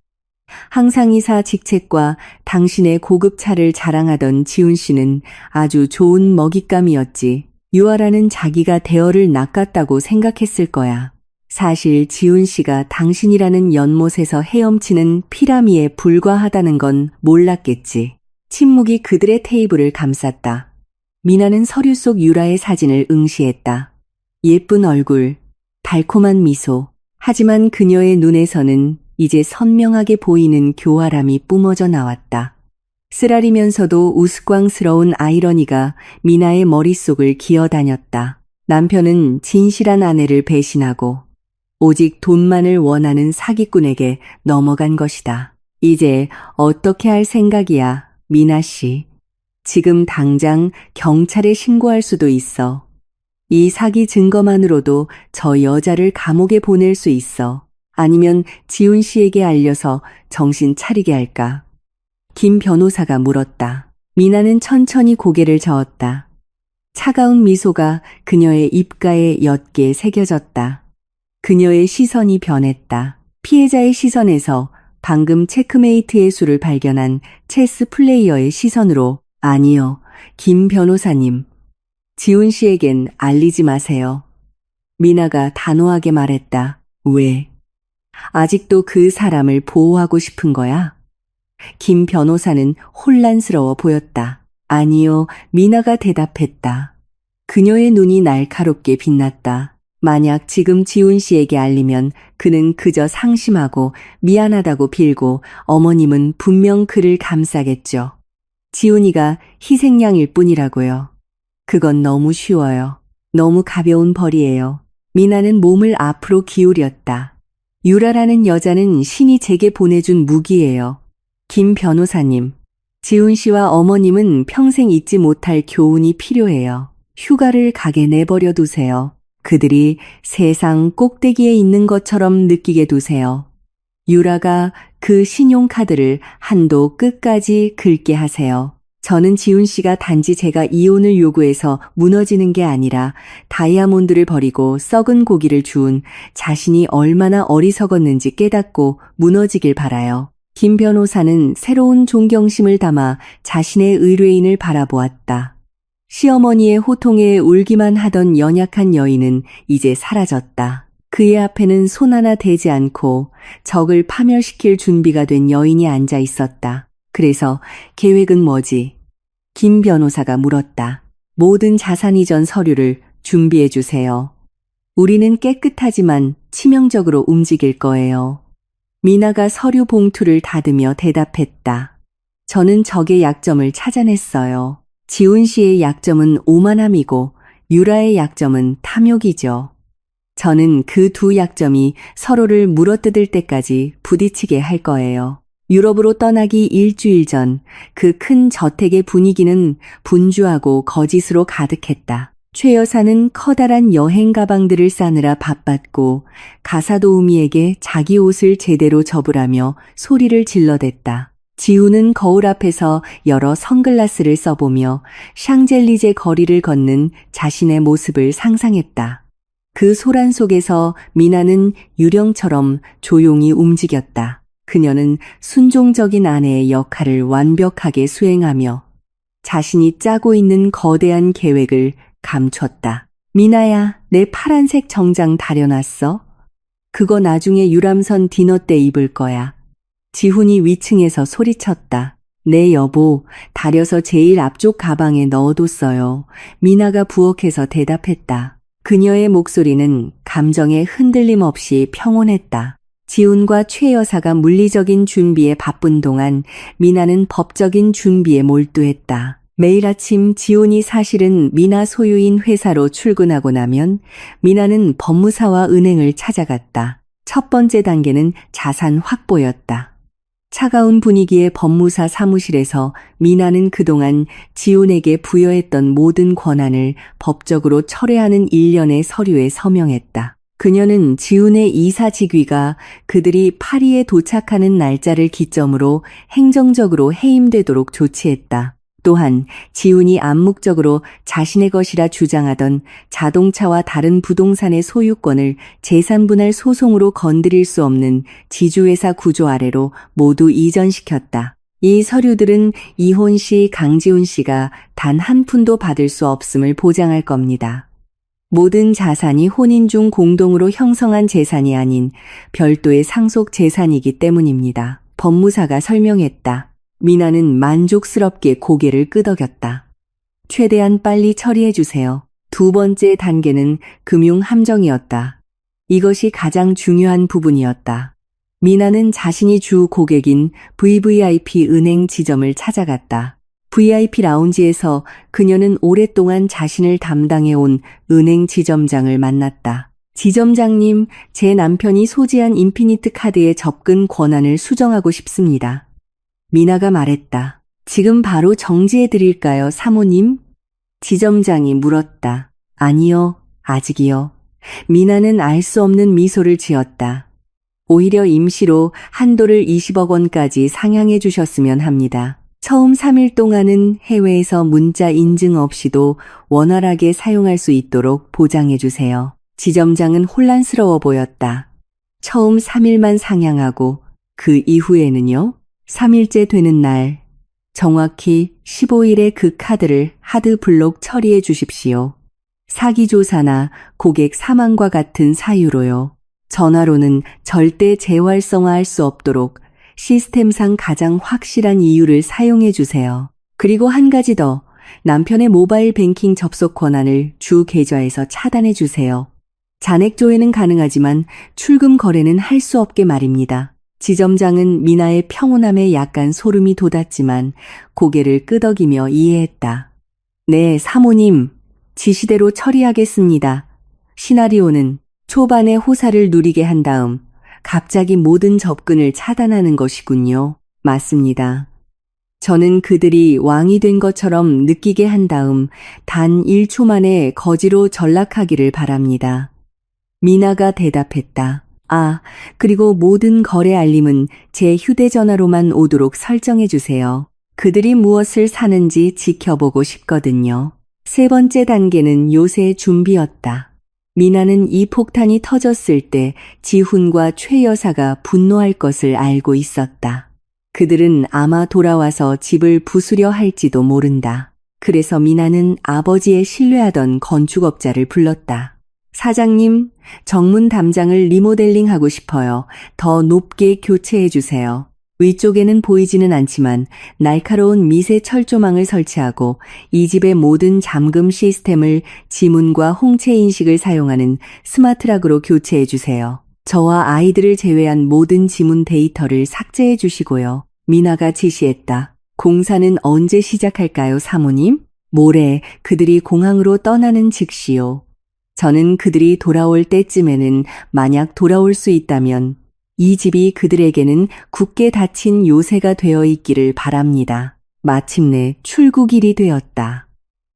항상이사 직책과 당신의 고급 차를 자랑하던 지훈 씨는 아주 좋은 먹잇감이었지. 유아라는 자기가 대어를 낚았다고 생각했을 거야. 사실 지훈 씨가 당신이라는 연못에서 헤엄치는 피라미에 불과하다는 건 몰랐겠지. 침묵이 그들의 테이블을 감쌌다. 미나는 서류 속 유라의 사진을 응시했다. 예쁜 얼굴, 달콤한 미소. 하지만 그녀의 눈에서는 이제 선명하게 보이는 교활함이 뿜어져 나왔다. 쓰라리면서도 우스꽝스러운 아이러니가 미나의 머릿속을 기어다녔다. 남편은 진실한 아내를 배신하고 오직 돈만을 원하는 사기꾼에게 넘어간 것이다. 이제 어떻게 할 생각이야, 미나 씨? 지금 당장 경찰에 신고할 수도 있어. 이 사기 증거만으로도 저 여자를 감옥에 보낼 수 있어. 아니면 지훈 씨에게 알려서 정신 차리게 할까? 김 변호사가 물었다. 미나는 천천히 고개를 저었다. 차가운 미소가 그녀의 입가에 옅게 새겨졌다. 그녀의 시선이 변했다. 피해자의 시선에서 방금 체크메이트의 수를 발견한 체스 플레이어의 시선으로 아니요, 김 변호사님. 지훈 씨에겐 알리지 마세요. 미나가 단호하게 말했다. 왜? 아직도 그 사람을 보호하고 싶은 거야? 김 변호사는 혼란스러워 보였다. 아니요, 미나가 대답했다. 그녀의 눈이 날카롭게 빛났다. 만약 지금 지훈 씨에게 알리면 그는 그저 상심하고 미안하다고 빌고 어머님은 분명 그를 감싸겠죠. 지훈이가 희생양일 뿐이라고요. 그건 너무 쉬워요. 너무 가벼운 벌이에요. 미나는 몸을 앞으로 기울였다. 유라라는 여자는 신이 제게 보내준 무기예요. 김 변호사님, 지훈 씨와 어머님은 평생 잊지 못할 교훈이 필요해요. 휴가를 가게 내버려 두세요. 그들이 세상 꼭대기에 있는 것처럼 느끼게 두세요. 유라가 그 신용카드를 한도 끝까지 긁게 하세요. 저는 지훈 씨가 단지 제가 이혼을 요구해서 무너지는 게 아니라 다이아몬드를 버리고 썩은 고기를 주운 자신이 얼마나 어리석었는지 깨닫고 무너지길 바라요. 김 변호사는 새로운 존경심을 담아 자신의 의뢰인을 바라보았다. 시어머니의 호통에 울기만 하던 연약한 여인은 이제 사라졌다. 그의 앞에는 손 하나 대지 않고 적을 파멸시킬 준비가 된 여인이 앉아 있었다. 그래서 계획은 뭐지? 김 변호사가 물었다. 모든 자산 이전 서류를 준비해 주세요. 우리는 깨끗하지만 치명적으로 움직일 거예요. 미나가 서류 봉투를 닫으며 대답했다. 저는 적의 약점을 찾아냈어요. 지훈 씨의 약점은 오만함이고 유라의 약점은 탐욕이죠. 저는 그 두 약점이 서로를 물어뜯을 때까지 부딪히게 할 거예요. 유럽으로 떠나기 일주일 전 그 큰 저택의 분위기는 분주하고 거짓으로 가득했다. 최 여사는 커다란 여행 가방들을 싸느라 바빴고 가사도우미에게 자기 옷을 제대로 접으라며 소리를 질러댔다. 지훈은 거울 앞에서 여러 선글라스를 써보며 샹젤리제 거리를 걷는 자신의 모습을 상상했다. 그 소란 속에서 미나는 유령처럼 조용히 움직였다. 그녀는 순종적인 아내의 역할을 완벽하게 수행하며 자신이 짜고 있는 거대한 계획을 감췄다. 미나야, 내 파란색 정장 다려놨어? 그거 나중에 유람선 디너 때 입을 거야. 지훈이 위층에서 소리쳤다. 네 여보, 다려서 제일 앞쪽 가방에 넣어뒀어요. 미나가 부엌에서 대답했다. 그녀의 목소리는 감정에 흔들림 없이 평온했다. 지훈과 최 여사가 물리적인 준비에 바쁜 동안 미나는 법적인 준비에 몰두했다. 매일 아침 지훈이 사실은 미나 소유인 회사로 출근하고 나면 미나는 법무사와 은행을 찾아갔다. 첫 번째 단계는 자산 확보였다. 차가운 분위기의 법무사 사무실에서 미나는 그동안 지훈에게 부여했던 모든 권한을 법적으로 철회하는 일련의 서류에 서명했다. 그녀는 지훈의 이사 직위가 그들이 파리에 도착하는 날짜를 기점으로 행정적으로 해임되도록 조치했다. 또한 지훈이 암묵적으로 자신의 것이라 주장하던 자동차와 다른 부동산의 소유권을 재산분할 소송으로 건드릴 수 없는 지주회사 구조 아래로 모두 이전시켰다. 이 서류들은 이혼 시 강지훈 씨가 단 한 푼도 받을 수 없음을 보장할 겁니다. 모든 자산이 혼인 중 공동으로 형성한 재산이 아닌 별도의 상속 재산이기 때문입니다. 법무사가 설명했다. 미나는 만족스럽게 고개를 끄덕였다. 최대한 빨리 처리해 주세요. 두 번째 단계는 금융 함정이었다. 이것이 가장 중요한 부분이었다. 미나는 자신이 주 고객인 VVIP 은행 지점을 찾아갔다. VIP 라운지에서 그녀는 오랫동안 자신을 담당해온 은행 지점장을 만났다. 지점장님, 제 남편이 소지한 인피니트 카드의 접근 권한을 수정하고 싶습니다. 미나가 말했다. 지금 바로 정지해 드릴까요, 사모님? 지점장이 물었다. 아니요, 아직이요. 미나는 알 수 없는 미소를 지었다. 오히려 임시로 한도를 20억 원까지 상향해 주셨으면 합니다. 처음 3일 동안은 해외에서 문자 인증 없이도 원활하게 사용할 수 있도록 보장해 주세요. 지점장은 혼란스러워 보였다. 처음 3일만 상향하고 그 이후에는요? 3일째 되는 날, 정확히 15일에 그 카드를 하드 블록 처리해 주십시오. 사기 조사나 고객 사망과 같은 사유로요. 전화로는 절대 재활성화할 수 없도록 시스템상 가장 확실한 이유를 사용해 주세요. 그리고 한 가지 더, 남편의 모바일 뱅킹 접속 권한을 주 계좌에서 차단해 주세요. 잔액 조회는 가능하지만 출금 거래는 할 수 없게 말입니다. 지점장은 미나의 평온함에 약간 소름이 돋았지만 고개를 끄덕이며 이해했다. 네, 사모님. 지시대로 처리하겠습니다. 시나리오는 초반에 호사를 누리게 한 다음 갑자기 모든 접근을 차단하는 것이군요. 맞습니다. 저는 그들이 왕이 된 것처럼 느끼게 한 다음 단 1초 만에 거지로 전락하기를 바랍니다. 미나가 대답했다. 아, 그리고 모든 거래 알림은 제 휴대전화로만 오도록 설정해 주세요. 그들이 무엇을 사는지 지켜보고 싶거든요. 세 번째 단계는 요새 준비였다. 미나는 이 폭탄이 터졌을 때 지훈과 최 여사가 분노할 것을 알고 있었다. 그들은 아마 돌아와서 집을 부수려 할지도 모른다. 그래서 미나는 아버지의 신뢰하던 건축업자를 불렀다. 사장님, 정문 담장을 리모델링하고 싶어요. 더 높게 교체해 주세요. 위쪽에는 보이지는 않지만 날카로운 미세 철조망을 설치하고 이 집의 모든 잠금 시스템을 지문과 홍채 인식을 사용하는 스마트락으로 교체해 주세요. 저와 아이들을 제외한 모든 지문 데이터를 삭제해 주시고요. 미나가 지시했다. 공사는 언제 시작할까요, 사모님? 모레 그들이 공항으로 떠나는 즉시요. 저는 그들이 돌아올 때쯤에는 만약 돌아올 수 있다면 이 집이 그들에게는 굳게 닫힌 요새가 되어 있기를 바랍니다. 마침내 출국일이 되었다.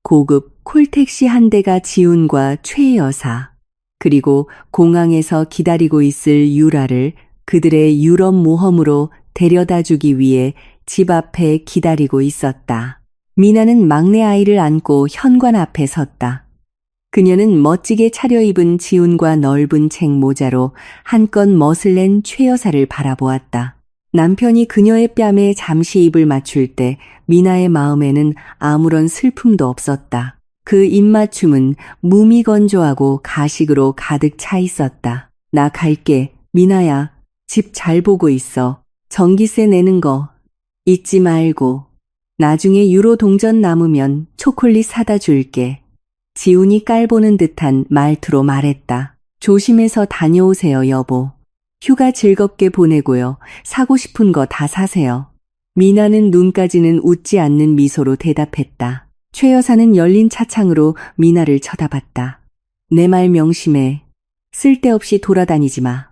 고급 콜택시 한 대가 지훈과 최 여사, 그리고 공항에서 기다리고 있을 유라를 그들의 유럽 모험으로 데려다 주기 위해 집 앞에 기다리고 있었다. 미나는 막내 아이를 안고 현관 앞에 섰다. 그녀는 멋지게 차려입은 지훈과 넓은 책 모자로 한껏 멋을 낸 최 여사를 바라보았다. 남편이 그녀의 뺨에 잠시 입을 맞출 때 미나의 마음에는 아무런 슬픔도 없었다. 그 입맞춤은 무미건조하고 가식으로 가득 차 있었다. 나 갈게, 미나야. 집 잘 보고 있어. 전기세 내는 거 잊지 말고. 나중에 유로 동전 남으면 초콜릿 사다 줄게. 지훈이 깔보는 듯한 말투로 말했다. 조심해서 다녀오세요, 여보. 휴가 즐겁게 보내고요. 사고 싶은 거 다 사세요. 미나는 눈까지는 웃지 않는 미소로 대답했다. 최 여사는 열린 차창으로 미나를 쳐다봤다. 내 말 명심해. 쓸데없이 돌아다니지 마.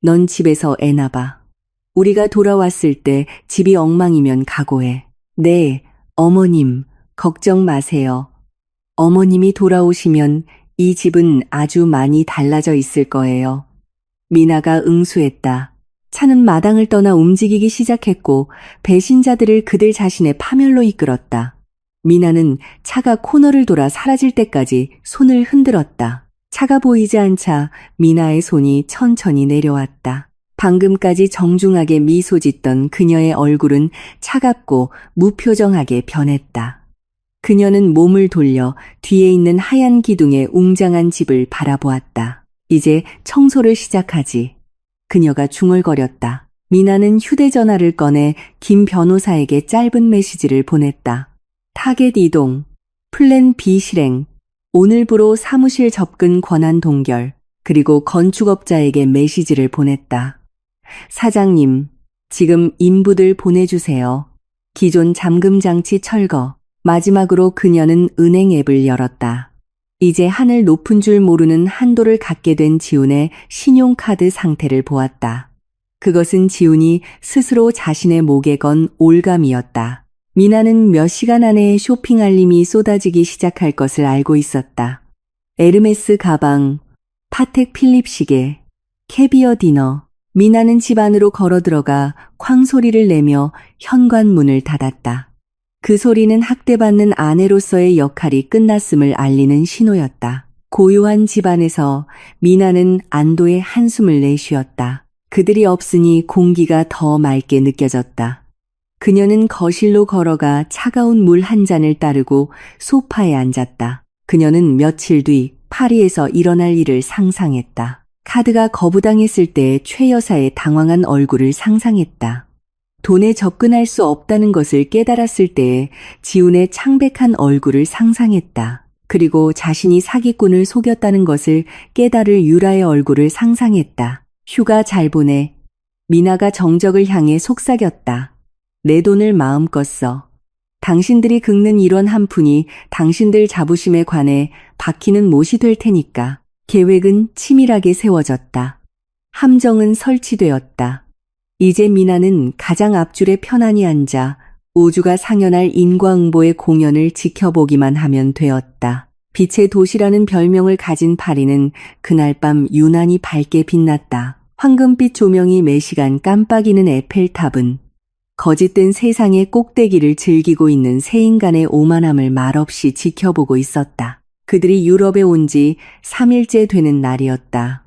넌 집에서 애나 봐. 우리가 돌아왔을 때 집이 엉망이면 각오해. 네, 어머님, 걱정 마세요. 어머님이 돌아오시면 이 집은 아주 많이 달라져 있을 거예요. 미나가 응수했다. 차는 마당을 떠나 움직이기 시작했고 배신자들을 그들 자신의 파멸로 이끌었다. 미나는 차가 코너를 돌아 사라질 때까지 손을 흔들었다. 차가 보이지 않자 미나의 손이 천천히 내려왔다. 방금까지 정중하게 미소 짓던 그녀의 얼굴은 차갑고 무표정하게 변했다. 그녀는 몸을 돌려 뒤에 있는 하얀 기둥의 웅장한 집을 바라보았다. 이제 청소를 시작하지. 그녀가 중얼거렸다. 미나는 휴대전화를 꺼내 김 변호사에게 짧은 메시지를 보냈다. 타겟 이동, 플랜 B 실행, 오늘부로 사무실 접근 권한 동결, 그리고 건축업자에게 메시지를 보냈다. 사장님, 지금 인부들 보내주세요. 기존 잠금장치 철거. 마지막으로 그녀는 은행 앱을 열었다. 이제 하늘 높은 줄 모르는 한도를 갖게 된 지훈의 신용카드 상태를 보았다. 그것은 지훈이 스스로 자신의 목에 건 올감이었다. 미나는 몇 시간 안에 쇼핑 알림이 쏟아지기 시작할 것을 알고 있었다. 에르메스 가방, 파텍 필립 시계, 캐비어 디너. 미나는 집 안으로 걸어 들어가 쾅 소리를 내며 현관문을 닫았다. 그 소리는 학대받는 아내로서의 역할이 끝났음을 알리는 신호였다. 고요한 집안에서 미나는 안도의 한숨을 내쉬었다. 그들이 없으니 공기가 더 맑게 느껴졌다. 그녀는 거실로 걸어가 차가운 물 한 잔을 따르고 소파에 앉았다. 그녀는 며칠 뒤 파리에서 일어날 일을 상상했다. 카드가 거부당했을 때 최 여사의 당황한 얼굴을 상상했다. 돈에 접근할 수 없다는 것을 깨달았을 때의 지훈의 창백한 얼굴을 상상했다. 그리고 자신이 사기꾼을 속였다는 것을 깨달을 유라의 얼굴을 상상했다. 휴가 잘 보내. 미나가 정적을 향해 속삭였다. 내 돈을 마음껏 써. 당신들이 긁는 일원 한 푼이 당신들 자부심에 관해 바퀴는 못이 될 테니까. 계획은 치밀하게 세워졌다. 함정은 설치되었다. 이제 미나는 가장 앞줄에 편안히 앉아 우주가 상연할 인과응보의 공연을 지켜보기만 하면 되었다. 빛의 도시라는 별명을 가진 파리는 그날 밤 유난히 밝게 빛났다. 황금빛 조명이 매시간 깜빡이는 에펠탑은 거짓된 세상의 꼭대기를 즐기고 있는 세 인간의 오만함을 말없이 지켜보고 있었다. 그들이 유럽에 온 지 3일째 되는 날이었다.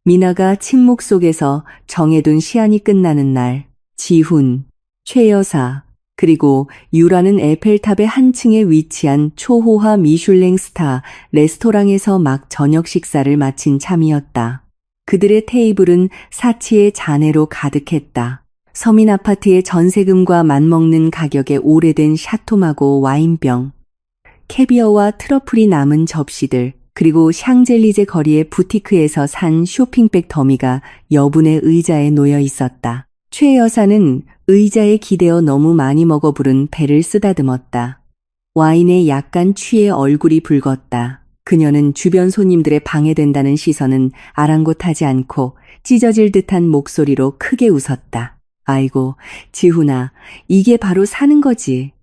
미나가 침묵 속에서 정해둔 시한이 끝나는 날, 지훈, 최 여사, 그리고 유라는 에펠탑의 한 층에 위치한 초호화 미슐랭 스타 레스토랑에서 막 저녁 식사를 마친 참이었다. 그들의 테이블은 사치의 잔해로 가득했다. 서민 아파트의 전세금과 맞먹는 가격의 오래된 샤토마고 와인병, 캐비어와 트러플이 남은 접시들, 그리고 샹젤리제 거리의 부티크에서 산 쇼핑백 더미가 여분의 의자에 놓여 있었다. 최 여사는 의자에 기대어 너무 많이 먹어 부른 배를 쓰다듬었다. 와인에 약간 취해 얼굴이 붉었다. 그녀는 주변 손님들의 방해된다는 시선은 아랑곳하지 않고 찢어질 듯한 목소리로 크게 웃었다. 아이고, 지훈아, 이게 바로 사는 거지.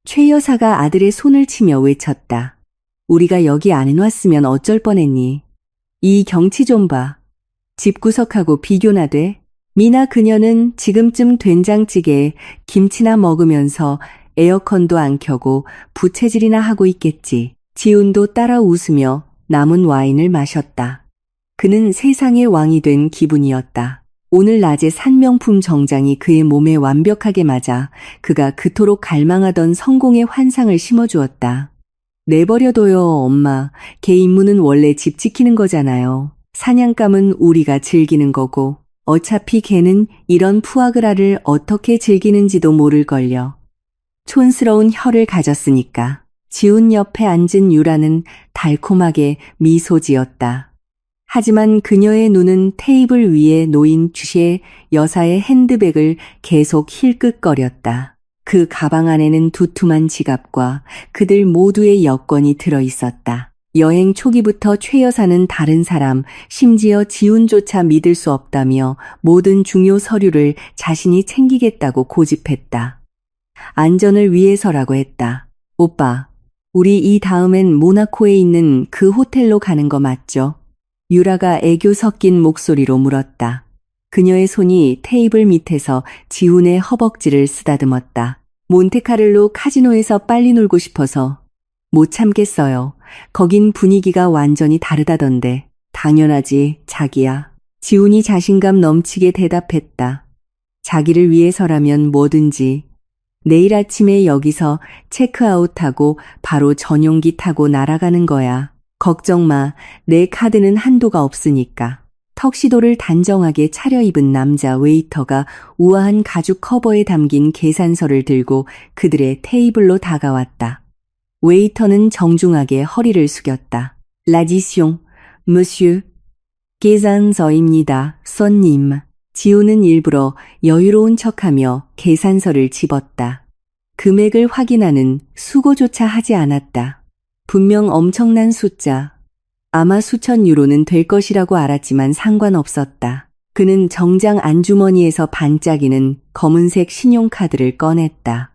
최 여사가 아들의 손을 치며 외쳤다. 우리가 여기 안 해놨으면 어쩔 뻔했니. 이 경치 좀 봐. 집구석하고 비교나 돼? 미나 그녀는 지금쯤 된장찌개에 김치나 먹으면서 에어컨도 안 켜고 부채질이나 하고 있겠지. 지훈도 따라 웃으며 남은 와인을 마셨다. 그는 세상의 왕이 된 기분이었다. 오늘 낮에 산 명품 정장이 그의 몸에 완벽하게 맞아 그가 그토록 갈망하던 성공의 환상을 심어주었다. 내버려둬요, 엄마. 걔 임무는 원래 집 지키는 거잖아요. 사냥감은 우리가 즐기는 거고 어차피 걔는 이런 푸아그라를 어떻게 즐기는지도 모를걸요. 촌스러운 혀를 가졌으니까. 지훈 옆에 앉은 유라는 달콤하게 미소 지었다. 하지만 그녀의 눈은 테이블 위에 놓인 주시의 여사의 핸드백을 계속 힐끗거렸다. 그 가방 안에는 두툼한 지갑과 그들 모두의 여권이 들어 있었다. 여행 초기부터 최 여사는 다른 사람, 심지어 지훈조차 믿을 수 없다며 모든 중요 서류를 자신이 챙기겠다고 고집했다. 안전을 위해서라고 했다. 오빠, 우리 이 다음엔 모나코에 있는 그 호텔로 가는 거 맞죠? 유라가 애교 섞인 목소리로 물었다. 그녀의 손이 테이블 밑에서 지훈의 허벅지를 쓰다듬었다. 몬테카를로 카지노에서 빨리 놀고 싶어서 못 참겠어요. 거긴 분위기가 완전히 다르다던데. 당연하지, 자기야. 지훈이 자신감 넘치게 대답했다. 자기를 위해서라면 뭐든지. 내일 아침에 여기서 체크아웃하고 바로 전용기 타고 날아가는 거야. 걱정 마. 내 카드는 한도가 없으니까. 턱시도를 단정하게 차려입은 남자 웨이터가 우아한 가죽 커버에 담긴 계산서를 들고 그들의 테이블로 다가왔다. 웨이터는 정중하게 허리를 숙였다. 라지숑, 무슈, 계산서입니다, 손님. 지훈은 일부러 여유로운 척하며 계산서를 집었다. 금액을 확인하는 수고조차 하지 않았다. 분명 엄청난 숫자, 아마 수천 유로는 될 것이라고 알았지만 상관없었다. 그는 정장 안주머니에서 반짝이는 검은색 신용카드를 꺼냈다.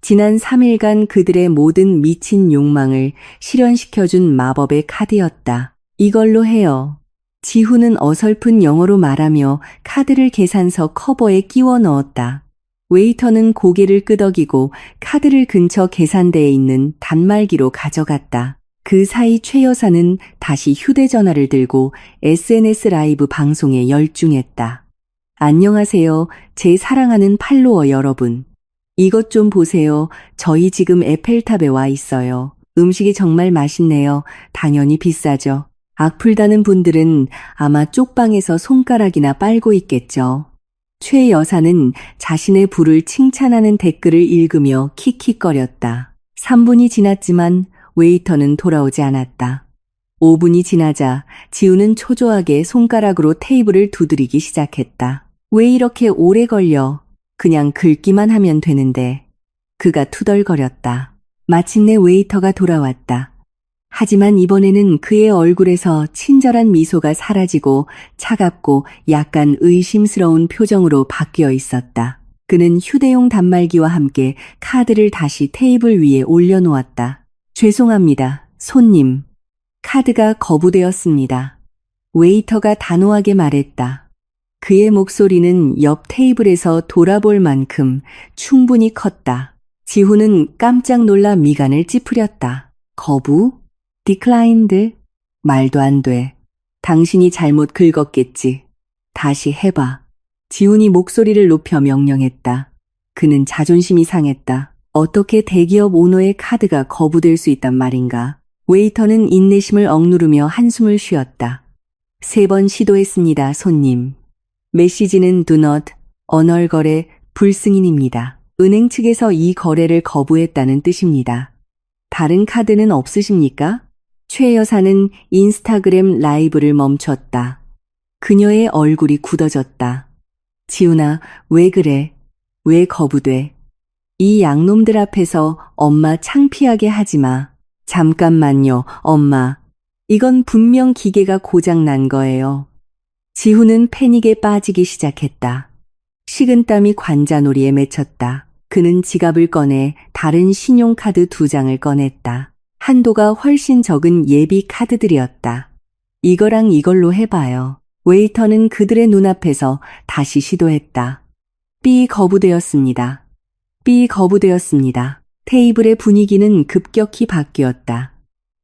지난 3일간 그들의 모든 미친 욕망을 실현시켜준 마법의 카드였다. 이걸로 해요. 지훈은 어설픈 영어로 말하며 카드를 계산서 커버에 끼워 넣었다. 웨이터는 고개를 끄덕이고 카드를 근처 계산대에 있는 단말기로 가져갔다. 그 사이 최 여사는 다시 휴대전화를 들고 SNS 라이브 방송에 열중했다. 안녕하세요, 제 사랑하는 팔로워 여러분. 이것 좀 보세요. 저희 지금 에펠탑에 와 있어요. 음식이 정말 맛있네요. 당연히 비싸죠. 악플다는 분들은 아마 쪽방에서 손가락이나 빨고 있겠죠. 최 여사는 자신의 부를 칭찬하는 댓글을 읽으며 킥킥거렸다. 3분이 지났지만 웨이터는 돌아오지 않았다. 5분이 지나자 지훈은 초조하게 손가락으로 테이블을 두드리기 시작했다. 왜 이렇게 오래 걸려? 그냥 긁기만 하면 되는데. 그가 투덜거렸다. 마침내 웨이터가 돌아왔다. 하지만 이번에는 그의 얼굴에서 친절한 미소가 사라지고 차갑고 약간 의심스러운 표정으로 바뀌어 있었다. 그는 휴대용 단말기와 함께 카드를 다시 테이블 위에 올려놓았다. 죄송합니다, 손님. 카드가 거부되었습니다. 웨이터가 단호하게 말했다. 그의 목소리는 옆 테이블에서 돌아볼 만큼 충분히 컸다. 지훈은 깜짝 놀라 미간을 찌푸렸다. 거부? 디클라인드? 말도 안 돼. 당신이 잘못 긁었겠지. 다시 해봐. 지훈이 목소리를 높여 명령했다. 그는 자존심이 상했다. 어떻게 대기업 오너의 카드가 거부될 수 있단 말인가. 웨이터는 인내심을 억누르며 한숨을 쉬었다. 3번 시도했습니다, 손님. 메시지는 do not, 언얼거래, 불승인입니다. 은행 측에서 이 거래를 거부했다는 뜻입니다. 다른 카드는 없으십니까? 최 여사는 인스타그램 라이브를 멈췄다. 그녀의 얼굴이 굳어졌다. 지훈아, 왜 그래? 왜 거부돼? 이 양놈들 앞에서 엄마 창피하게 하지 마. 잠깐만요, 엄마. 이건 분명 기계가 고장 난 거예요. 지훈은 패닉에 빠지기 시작했다. 식은땀이 관자놀이에 맺혔다. 그는 지갑을 꺼내 다른 신용카드 2장을 꺼냈다. 한도가 훨씬 적은 예비 카드들이었다. 이거랑 이걸로 해봐요. 웨이터는 그들의 눈앞에서 다시 시도했다. 삐 거부되었습니다. 삐 거부되었습니다. 테이블의 분위기는 급격히 바뀌었다.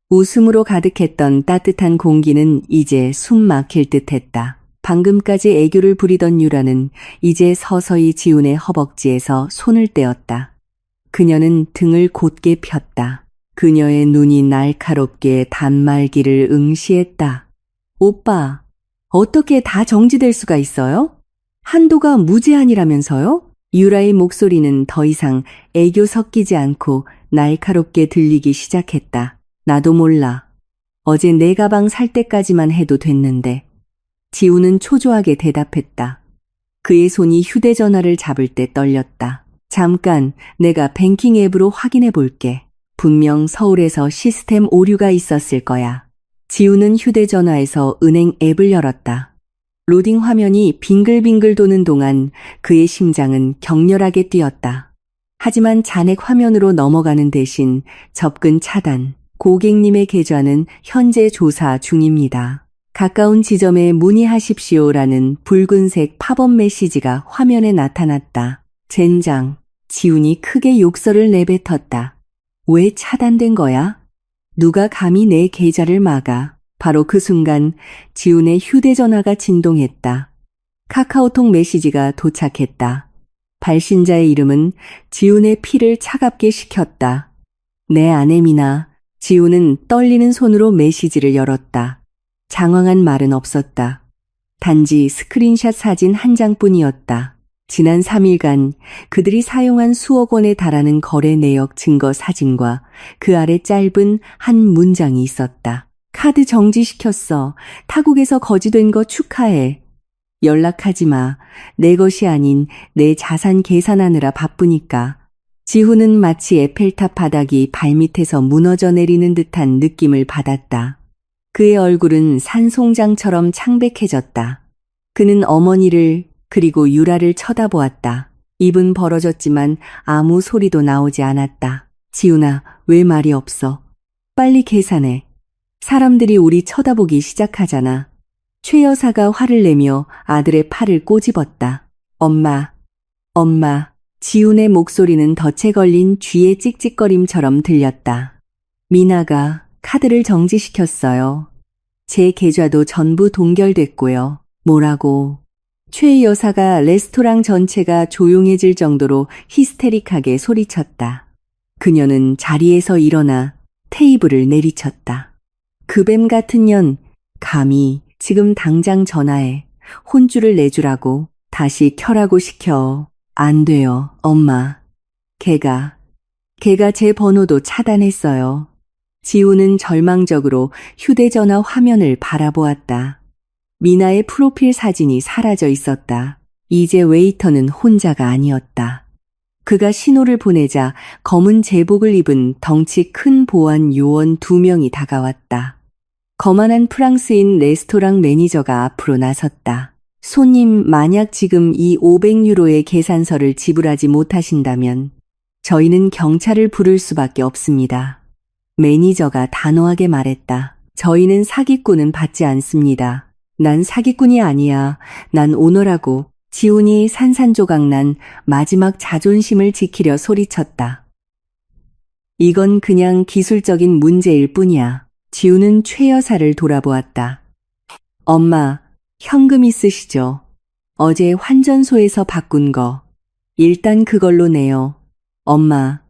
웃음으로 가득했던 따뜻한 공기는 이제 숨 막힐 듯했다. 방금까지 애교를 부리던 유라는 이제 서서히 지훈의 허벅지에서 손을 떼었다. 그녀는 등을 곧게 폈다. 그녀의 눈이 날카롭게 단말기를 응시했다. 오빠, 어떻게 다 정지될 수가 있어요? 한도가 무제한이라면서요? 유라의 목소리는 더 이상 애교 섞이지 않고 날카롭게 들리기 시작했다. 나도 몰라. 어제 내 가방 살 때까지만 해도 됐는데. 지훈은 초조하게 대답했다. 그의 손이 휴대전화를 잡을 때 떨렸다. 잠깐, 내가 뱅킹 앱으로 확인해 볼게. 분명 서울에서 시스템 오류가 있었을 거야. 지훈은 휴대전화에서 은행 앱을 열었다. 로딩 화면이 빙글빙글 도는 동안 그의 심장은 격렬하게 뛰었다. 하지만 잔액 화면으로 넘어가는 대신 접근 차단, 고객님의 계좌는 현재 조사 중입니다. 가까운 지점에 문의하십시오라는 붉은색 팝업 메시지가 화면에 나타났다. 젠장, 지훈이 크게 욕설을 내뱉었다. 왜 차단된 거야? 누가 감히 내 계좌를 막아? 바로 그 순간 지훈의 휴대전화가 진동했다. 카카오톡 메시지가 도착했다. 발신자의 이름은 지훈의 피를 차갑게 식혔다. 내 아내 미나. 지훈은 떨리는 손으로 메시지를 열었다. 장황한 말은 없었다. 단지 스크린샷 사진 한 장뿐이었다. 지난 3일간 그들이 사용한 수억 원에 달하는 거래 내역 증거 사진과 그 아래 짧은 한 문장이 있었다. 카드 정지시켰어. 타국에서 거지된 거 축하해. 연락하지 마. 내 것이 아닌 내 자산 계산하느라 바쁘니까. 지훈은 마치 에펠탑 바닥이 발밑에서 무너져 내리는 듯한 느낌을 받았다. 그의 얼굴은 산송장처럼 창백해졌다. 그는 어머니를 그리고 유라를 쳐다보았다. 입은 벌어졌지만 아무 소리도 나오지 않았다. 지훈아, 왜 말이 없어? 빨리 계산해. 사람들이 우리 쳐다보기 시작하잖아. 최 여사가 화를 내며 아들의 팔을 꼬집었다. 엄마, 엄마. 지훈의 목소리는 덫에 걸린 쥐의 찍찍거림처럼 들렸다. 미나가 카드를 정지시켰어요. 제 계좌도 전부 동결됐고요. 뭐라고? 최 여사가 레스토랑 전체가 조용해질 정도로 히스테릭하게 소리쳤다. 그녀는 자리에서 일어나 테이블을 내리쳤다. 그 뱀 같은 년, 감히 지금 당장 전화해. 혼쭐을 내주라고. 다시 켜라고 시켜. 안 돼요, 엄마. 걔가 제 번호도 차단했어요. 지훈은 절망적으로 휴대전화 화면을 바라보았다. 미나의 프로필 사진이 사라져 있었다. 이제 웨이터는 혼자가 아니었다. 그가 신호를 보내자 검은 제복을 입은 덩치 큰 보안 요원 2명이 다가왔다. 거만한 프랑스인 레스토랑 매니저가 앞으로 나섰다. 손님, 만약 지금 이 500유로의 계산서를 지불하지 못하신다면 저희는 경찰을 부를 수밖에 없습니다. 매니저가 단호하게 말했다. 저희는 사기꾼은 받지 않습니다. 난 사기꾼이 아니야. 난 오너라고. 지훈이 산산조각난 마지막 자존심을 지키려 소리쳤다. 이건 그냥 기술적인 문제일 뿐이야. 지훈은 최 여사를 돌아보았다. 엄마, 현금 있으시죠? 어제 환전소에서 바꾼 거. 일단 그걸로 내요. 엄마,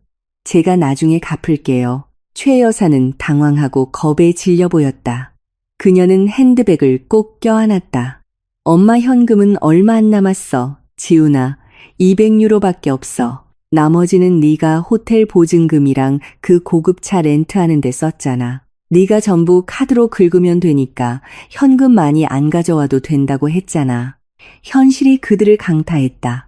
제가 나중에 갚을게요. 최 여사는 당황하고 겁에 질려 보였다. 그녀는 핸드백을 꼭 껴안았다. 엄마 현금은 얼마 안 남았어. 지훈아, 200유로밖에 없어. 나머지는 네가 호텔 보증금이랑 그 고급차 렌트하는 데 썼잖아. 네가 전부 카드로 긁으면 되니까 현금 많이 안 가져와도 된다고 했잖아. 현실이 그들을 강타했다.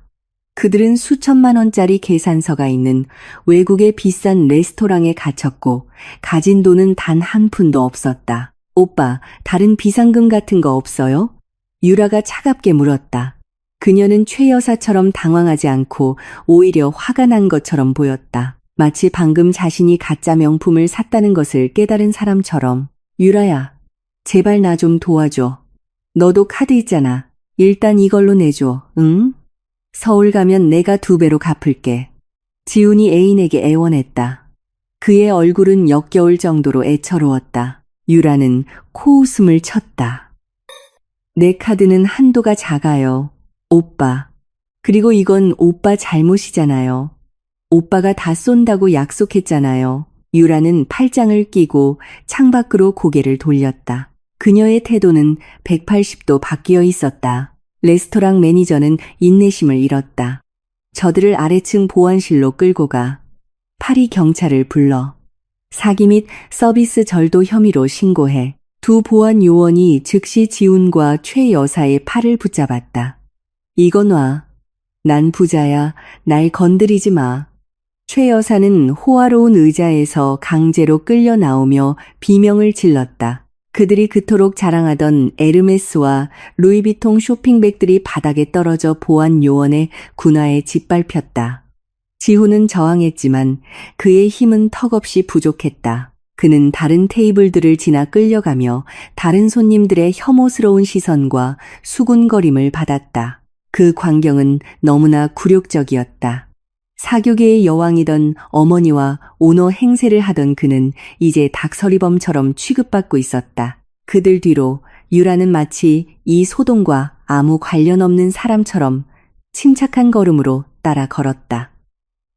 그들은 수천만 원짜리 계산서가 있는 외국의 비싼 레스토랑에 갇혔고 가진 돈은 단 한 푼도 없었다. 오빠, 다른 비상금 같은 거 없어요? 유라가 차갑게 물었다. 그녀는 최 여사처럼 당황하지 않고 오히려 화가 난 것처럼 보였다. 마치 방금 자신이 가짜 명품을 샀다는 것을 깨달은 사람처럼. 유라야, 제발 나 좀 도와줘. 너도 카드 있잖아. 일단 이걸로 내줘, 응? 서울 가면 내가 2배로 갚을게. 지훈이 애인에게 애원했다. 그의 얼굴은 역겨울 정도로 애처로웠다. 유라는 코웃음을 쳤다. 내 카드는 한도가 작아요. 오빠. 그리고 이건 오빠 잘못이잖아요. 오빠가 다 쏜다고 약속했잖아요. 유라는 팔짱을 끼고 창밖으로 고개를 돌렸다. 그녀의 태도는 180도 바뀌어 있었다. 레스토랑 매니저는 인내심을 잃었다. 저들을 아래층 보안실로 끌고 가. 파리 경찰을 불러. 사기 및 서비스 절도 혐의로 신고해. 두 보안 요원이 즉시 지훈과 최 여사의 팔을 붙잡았다. 이건 와. 난 부자야. 날 건드리지 마. 최 여사는 호화로운 의자에서 강제로 끌려 나오며 비명을 질렀다. 그들이 그토록 자랑하던 에르메스와 루이비통 쇼핑백들이 바닥에 떨어져 보안 요원의 군화에 짓밟혔다. 지훈은 저항했지만 그의 힘은 턱없이 부족했다. 그는 다른 테이블들을 지나 끌려가며 다른 손님들의 혐오스러운 시선과 수군거림을 받았다. 그 광경은 너무나 굴욕적이었다. 사교계의 여왕이던 어머니와 오너 행세를 하던 그는 이제 닥서리범처럼 취급받고 있었다. 그들 뒤로 유라는 마치 이 소동과 아무 관련 없는 사람처럼 침착한 걸음으로 따라 걸었다.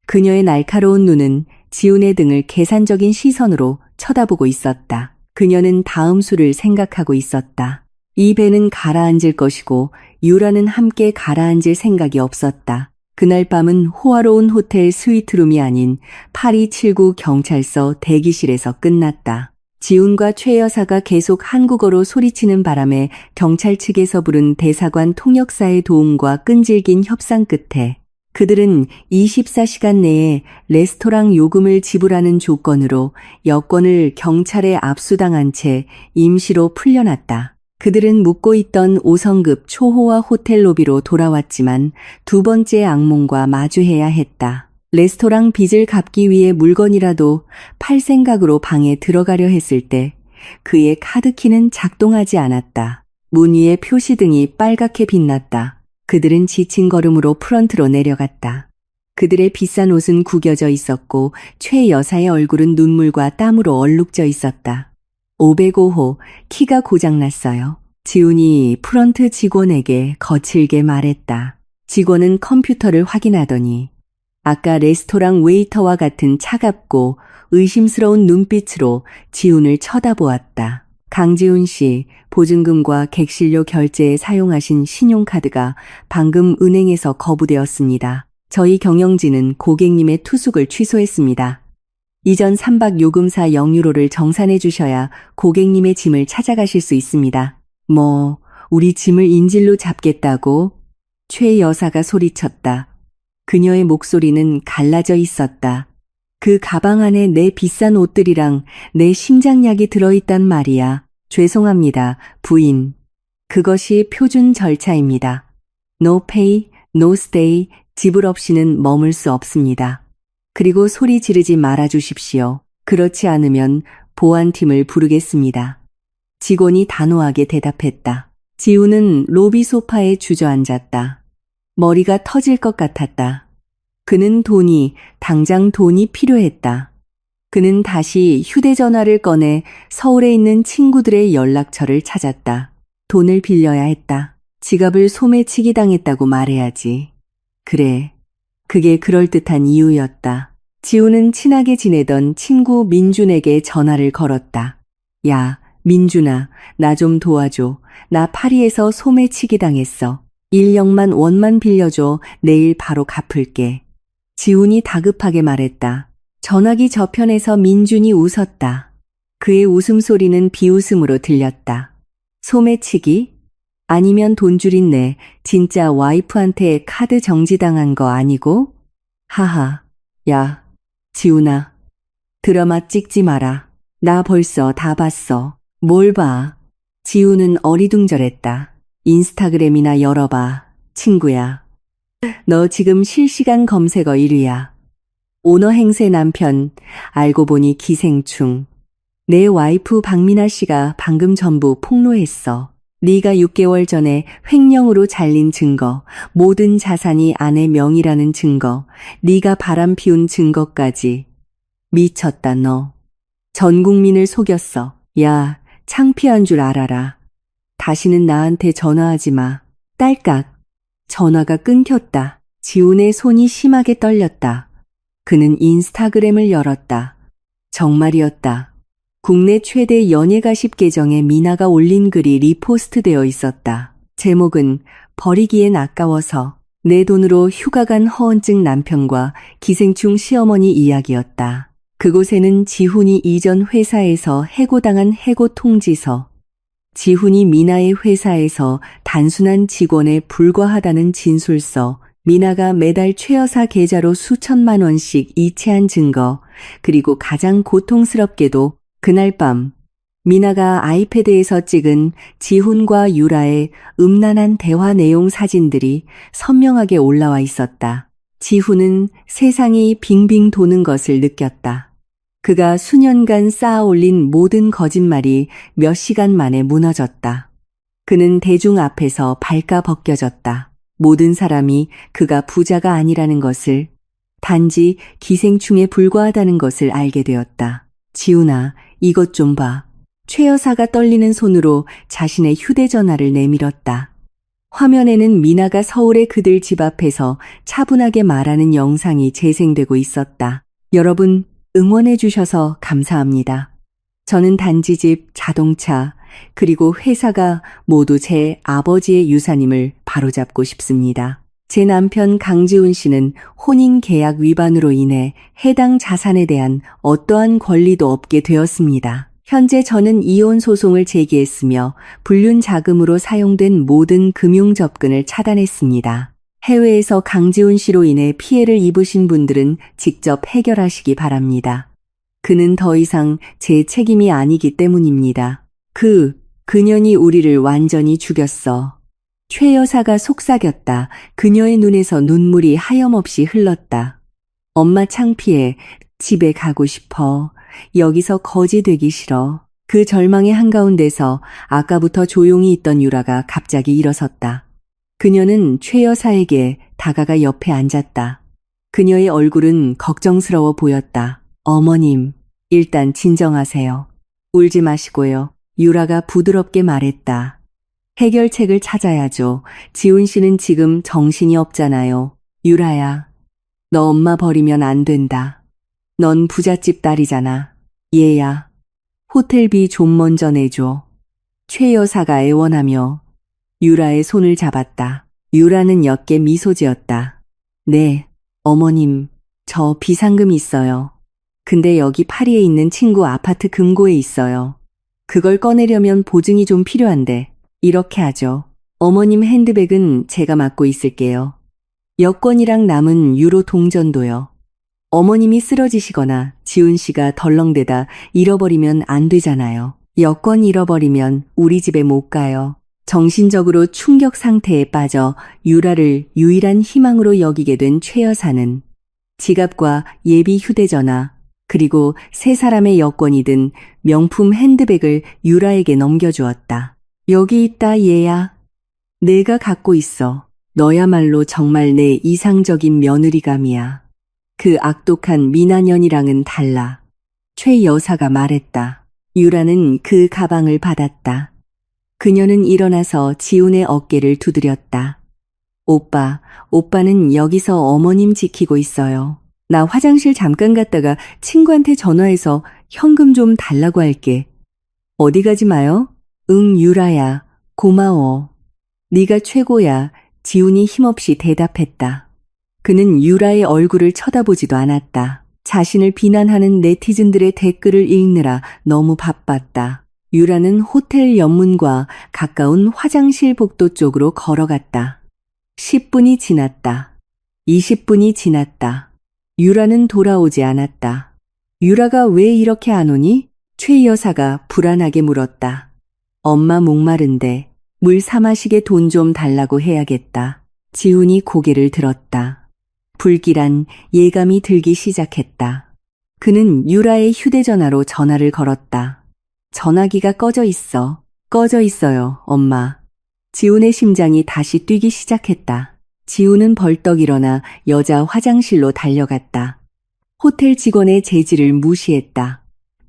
그녀의 날카로운 눈은 지훈의 등을 계산적인 시선으로 쳐다보고 있었다. 그녀는 다음 수를 생각하고 있었다. 이 배는 가라앉을 것이고 유라는 함께 가라앉을 생각이 없었다. 그날 밤은 호화로운 호텔 스위트룸이 아닌 파리 7구 경찰서 대기실에서 끝났다. 지훈과 최 여사가 계속 한국어로 소리치는 바람에 경찰 측에서 부른 대사관 통역사의 도움과 끈질긴 협상 끝에 그들은 24시간 내에 레스토랑 요금을 지불하는 조건으로 여권을 경찰에 압수당한 채 임시로 풀려났다. 그들은 묵고 있던 5성급 초호화 호텔 로비로 돌아왔지만 두 번째 악몽과 마주해야 했다. 레스토랑 빚을 갚기 위해 물건이라도 팔 생각으로 방에 들어가려 했을 때 그의 카드키는 작동하지 않았다. 문 위의 표시등이 빨갛게 빛났다. 그들은 지친 걸음으로 프런트로 내려갔다. 그들의 비싼 옷은 구겨져 있었고 최 여사의 얼굴은 눈물과 땀으로 얼룩져 있었다. 505호, 키가 고장났어요. 지훈이 프런트 직원에게 거칠게 말했다. 직원은 컴퓨터를 확인하더니 아까 레스토랑 웨이터와 같은 차갑고 의심스러운 눈빛으로 지훈을 쳐다보았다. 강지훈 씨, 보증금과 객실료 결제에 사용하신 신용카드가 방금 은행에서 거부되었습니다. 저희 경영진은 고객님의 투숙을 취소했습니다. 이전 3박 요금사 0유로를 정산해 주셔야 고객님의 짐을 찾아가실 수 있습니다. 우리 짐을 인질로 잡겠다고? 최 여사가 소리쳤다. 그녀의 목소리는 갈라져 있었다. 그 가방 안에 내 비싼 옷들이랑 내 심장약이 들어있단 말이야. 죄송합니다, 부인. 그것이 표준 절차입니다. No pay, no stay, 지불 없이는 머물 수 없습니다. 그리고 소리 지르지 말아 주십시오. 그렇지 않으면 보안팀을 부르겠습니다. 직원이 단호하게 대답했다. 지훈은 로비 소파에 주저앉았다. 머리가 터질 것 같았다. 그는 당장 돈이 필요했다. 그는 다시 휴대전화를 꺼내 서울에 있는 친구들의 연락처를 찾았다. 돈을 빌려야 했다. 지갑을 소매치기 당했다고 말해야지. 그래, 그게 그럴듯한 이유였다. 지우는 친하게 지내던 친구 민준에게 전화를 걸었다. 야, 민준아, 나 좀 도와줘. 나 파리에서 소매치기 당했어. 인력만 원만 빌려줘. 내일 바로 갚을게. 지훈이 다급하게 말했다. 전화기 저편에서 민준이 웃었다. 그의 웃음소리는 비웃음으로 들렸다. 소매치기? 아니면 돈줄인 내 진짜 와이프한테 카드 정지당한 거 아니고? 하하. 야, 지훈아. 드라마 찍지 마라. 나 벌써 다 봤어. 뭘 봐. 지훈은 어리둥절했다. 인스타그램이나 열어봐. 친구야. 너 지금 실시간 검색어 1위야. 오너 행세 남편, 알고 보니 기생충. 내 와이프 박민아 씨가 방금 전부 폭로했어. 네가 6개월 전에 횡령으로 잘린 증거, 모든 자산이 아내 명의라는 증거, 네가 바람 피운 증거까지. 미쳤다 너. 전 국민을 속였어. 야, 창피한 줄 알아라. 다시는 나한테 전화하지 마. 딸깍. 전화가 끊겼다. 지훈의 손이 심하게 떨렸다. 그는 인스타그램을 열었다. 정말이었다. 국내 최대 연예 가십 계정에 미나가 올린 글이 리포스트되어 있었다. 제목은 버리기엔 아까워서 내 돈으로 휴가 간 허언증 남편과 기생충 시어머니 이야기였다. 그곳에는 지훈이 이전 회사에서 해고당한 해고 통지서, 지훈이 미나의 회사에서 단순한 직원에 불과하다는 진술서, 미나가 매달 최 여사 계좌로 수천만 원씩 이체한 증거, 그리고 가장 고통스럽게도 그날 밤 미나가 아이패드에서 찍은 지훈과 유라의 음란한 대화 내용 사진들이 선명하게 올라와 있었다. 지훈은 세상이 빙빙 도는 것을 느꼈다. 그가 수년간 쌓아 올린 모든 거짓말이 몇 시간 만에 무너졌다. 그는 대중 앞에서 발가벗겨졌다. 모든 사람이 그가 부자가 아니라는 것을, 단지 기생충에 불과하다는 것을 알게 되었다. 지훈아, 이것 좀 봐. 최 여사가 떨리는 손으로 자신의 휴대전화를 내밀었다. 화면에는 미나가 서울의 그들 집 앞에서 차분하게 말하는 영상이 재생되고 있었다. 여러분, 응원해 주셔서 감사합니다. 저는 단지집, 자동차, 그리고 회사가 모두 제 아버지의 유산임을 바로잡고 싶습니다. 제 남편 강지훈 씨는 혼인계약 위반으로 인해 해당 자산에 대한 어떠한 권리도 없게 되었습니다. 현재 저는 이혼 소송을 제기했으며 불륜 자금으로 사용된 모든 금융 접근을 차단했습니다. 해외에서 강지훈 씨로 인해 피해를 입으신 분들은 직접 해결하시기 바랍니다. 그는 더 이상 제 책임이 아니기 때문입니다. 그년이 우리를 완전히 죽였어. 최 여사가 속삭였다. 그녀의 눈에서 눈물이 하염없이 흘렀다. 엄마 창피해. 집에 가고 싶어. 여기서 거지 되기 싫어. 그 절망의 한가운데서 아까부터 조용히 있던 유라가 갑자기 일어섰다. 그녀는 최 여사에게 다가가 옆에 앉았다. 그녀의 얼굴은 걱정스러워 보였다. 어머님, 일단 진정하세요. 울지 마시고요. 유라가 부드럽게 말했다. 해결책을 찾아야죠. 지훈 씨는 지금 정신이 없잖아요. 유라야, 너 엄마 버리면 안 된다. 넌 부잣집 딸이잖아. 얘야, 호텔비 좀 먼저 내줘. 최 여사가 애원하며 유라의 손을 잡았다. 유라는 옅게 미소 지었다. 네, 어머님, 저 비상금 있어요. 근데 여기 파리에 있는 친구 아파트 금고에 있어요. 그걸 꺼내려면 보증이 좀 필요한데 이렇게 하죠. 어머님 핸드백은 제가 맡고 있을게요. 여권이랑 남은 유로 동전도요. 어머님이 쓰러지시거나 지훈 씨가 덜렁대다 잃어버리면 안 되잖아요. 여권 잃어버리면 우리 집에 못 가요. 정신적으로 충격 상태에 빠져 유라를 유일한 희망으로 여기게 된 최 여사는 지갑과 예비 휴대전화, 그리고 세 사람의 여권이 든 명품 핸드백을 유라에게 넘겨주었다. 여기 있다 얘야. 내가 갖고 있어. 너야말로 정말 내 이상적인 며느리감이야. 그 악독한 미나년이랑은 달라. 최 여사가 말했다. 유라는 그 가방을 받았다. 그녀는 일어나서 지훈의 어깨를 두드렸다. 오빠는 여기서 어머님 지키고 있어요. 나 화장실 잠깐 갔다가 친구한테 전화해서 현금 좀 달라고 할게. 어디 가지 마요? 응, 유라야. 고마워. 네가 최고야. 지훈이 힘없이 대답했다. 그는 유라의 얼굴을 쳐다보지도 않았다. 자신을 비난하는 네티즌들의 댓글을 읽느라 너무 바빴다. 유라는 호텔 연문과 가까운 화장실 복도 쪽으로 걸어갔다. 10분이 지났다. 20분이 지났다. 유라는 돌아오지 않았다. 유라가 왜 이렇게 안 오니? 최 여사가 불안하게 물었다. 엄마 목마른데 물 사 마시게 돈 좀 달라고 해야겠다. 지훈이 고개를 들었다. 불길한 예감이 들기 시작했다. 그는 유라의 휴대전화로 전화를 걸었다. 전화기가 꺼져 있어. 꺼져 있어요, 엄마. 지훈의 심장이 다시 뛰기 시작했다. 지훈은 벌떡 일어나 여자 화장실로 달려갔다. 호텔 직원의 제지를 무시했다.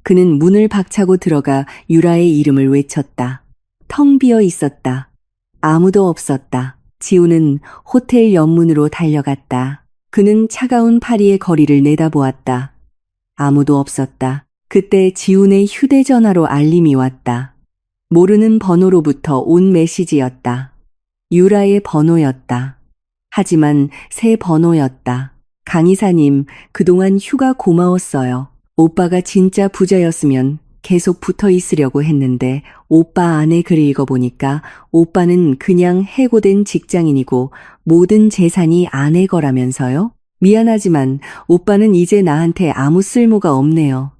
그는 문을 박차고 들어가 유라의 이름을 외쳤다. 텅 비어 있었다. 아무도 없었다. 지훈은 호텔 연문으로 달려갔다. 그는 차가운 파리의 거리를 내다보았다. 아무도 없었다. 그때 지훈의 휴대전화로 알림이 왔다. 모르는 번호로부터 온 메시지였다. 유라의 번호였다. 하지만 새 번호였다. 강이사님, 그동안 휴가 고마웠어요. 오빠가 진짜 부자였으면 계속 붙어 있으려고 했는데 오빠 아내 글 읽어보니까 오빠는 그냥 해고된 직장인이고 모든 재산이 아내 거라면서요? 미안하지만 오빠는 이제 나한테 아무 쓸모가 없네요.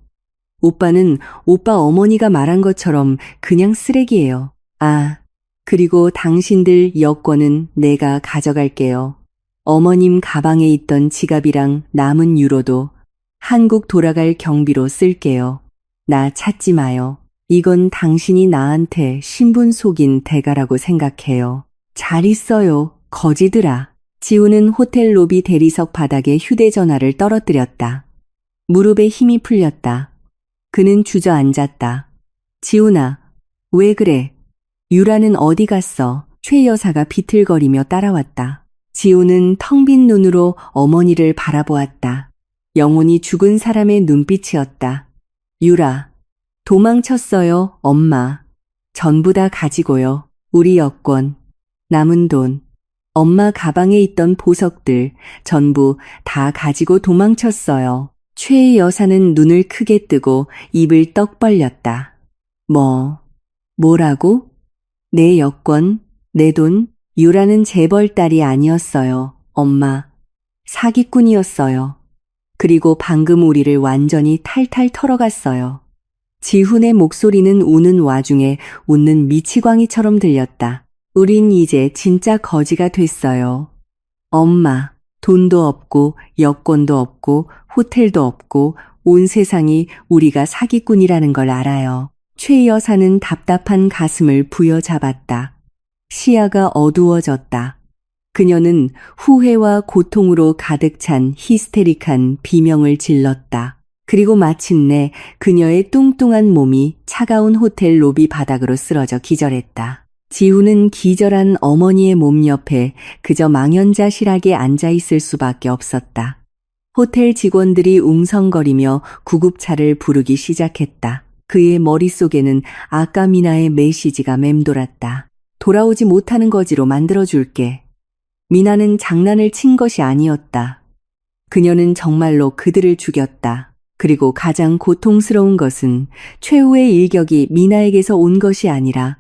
오빠는 오빠 어머니가 말한 것처럼 그냥 쓰레기예요. 아, 그리고 당신들 여권은 내가 가져갈게요. 어머님 가방에 있던 지갑이랑 남은 유로도 한국 돌아갈 경비로 쓸게요. 나 찾지 마요. 이건 당신이 나한테 신분 속인 대가라고 생각해요. 잘 있어요, 거지들아. 지훈은 호텔 로비 대리석 바닥에 휴대전화를 떨어뜨렸다. 무릎에 힘이 풀렸다. 그는 주저앉았다. 지훈아, 왜 그래? 유라는 어디 갔어? 최 여사가 비틀거리며 따라왔다. 지훈은 텅 빈 눈으로 어머니를 바라보았다. 영혼이 죽은 사람의 눈빛이었다. 유라, 도망쳤어요, 엄마. 전부 다 가지고요. 우리 여권, 남은 돈, 엄마 가방에 있던 보석들 전부 다 가지고 도망쳤어요. 최 여사는 눈을 크게 뜨고 입을 떡 벌렸다. 뭐라고? 내 여권, 내 돈? 유라는 재벌 딸이 아니었어요, 엄마. 사기꾼이었어요. 그리고 방금 우리를 완전히 탈탈 털어갔어요. 지훈의 목소리는 우는 와중에 웃는 미치광이처럼 들렸다. 우린 이제 진짜 거지가 됐어요. 엄마, 돈도 없고 여권도 없고 호텔도 없고 온 세상이 우리가 사기꾼이라는 걸 알아요. 최 여사는 답답한 가슴을 부여잡았다. 시야가 어두워졌다. 그녀는 후회와 고통으로 가득 찬 히스테릭한 비명을 질렀다. 그리고 마침내 그녀의 뚱뚱한 몸이 차가운 호텔 로비 바닥으로 쓰러져 기절했다. 지훈은 기절한 어머니의 몸 옆에 그저 망연자실하게 앉아있을 수밖에 없었다. 호텔 직원들이 웅성거리며 구급차를 부르기 시작했다. 그의 머릿속에는 아까 미나의 메시지가 맴돌았다. 돌아오지 못하는 거지로 만들어줄게. 미나는 장난을 친 것이 아니었다. 그녀는 정말로 그들을 죽였다. 그리고 가장 고통스러운 것은 최후의 일격이 미나에게서 온 것이 아니라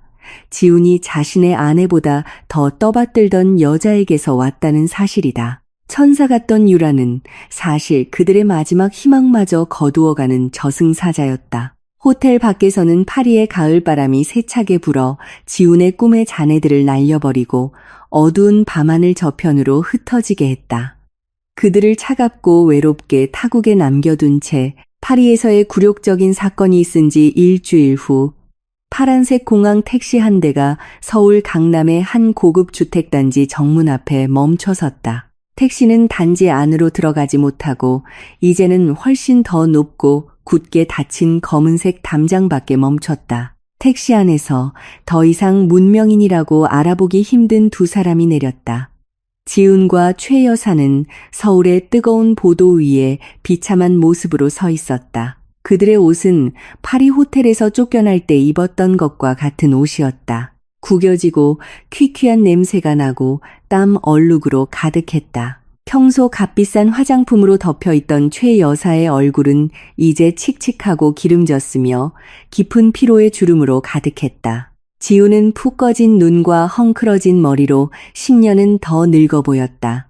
지훈이 자신의 아내보다 더 떠받들던 여자에게서 왔다는 사실이다. 천사 같던 유라는 사실 그들의 마지막 희망마저 거두어가는 저승사자였다. 호텔 밖에서는 파리의 가을바람이 세차게 불어 지훈의 꿈의 잔해들을 날려버리고 어두운 밤하늘 저편으로 흩어지게 했다. 그들을 차갑고 외롭게 타국에 남겨둔 채 파리에서의 굴욕적인 사건이 있은 지 일주일 후 파란색 공항 택시 한 대가 서울 강남의 한 고급 주택단지 정문 앞에 멈춰섰다. 택시는 단지 안으로 들어가지 못하고 이제는 훨씬 더 높고 굳게 닫힌 검은색 담장 밖에 멈췄다. 택시 안에서 더 이상 문명인이라고 알아보기 힘든 두 사람이 내렸다. 지훈과 최 여사는 서울의 뜨거운 보도 위에 비참한 모습으로 서 있었다. 그들의 옷은 파리 호텔에서 쫓겨날 때 입었던 것과 같은 옷이었다. 구겨지고 퀴퀴한 냄새가 나고 땀 얼룩으로 가득했다. 평소 값비싼 화장품으로 덮여있던 최 여사의 얼굴은 이제 칙칙하고 기름졌으며 깊은 피로의 주름으로 가득했다. 지우는 푹 꺼진 눈과 헝클어진 머리로 10년은 더 늙어 보였다.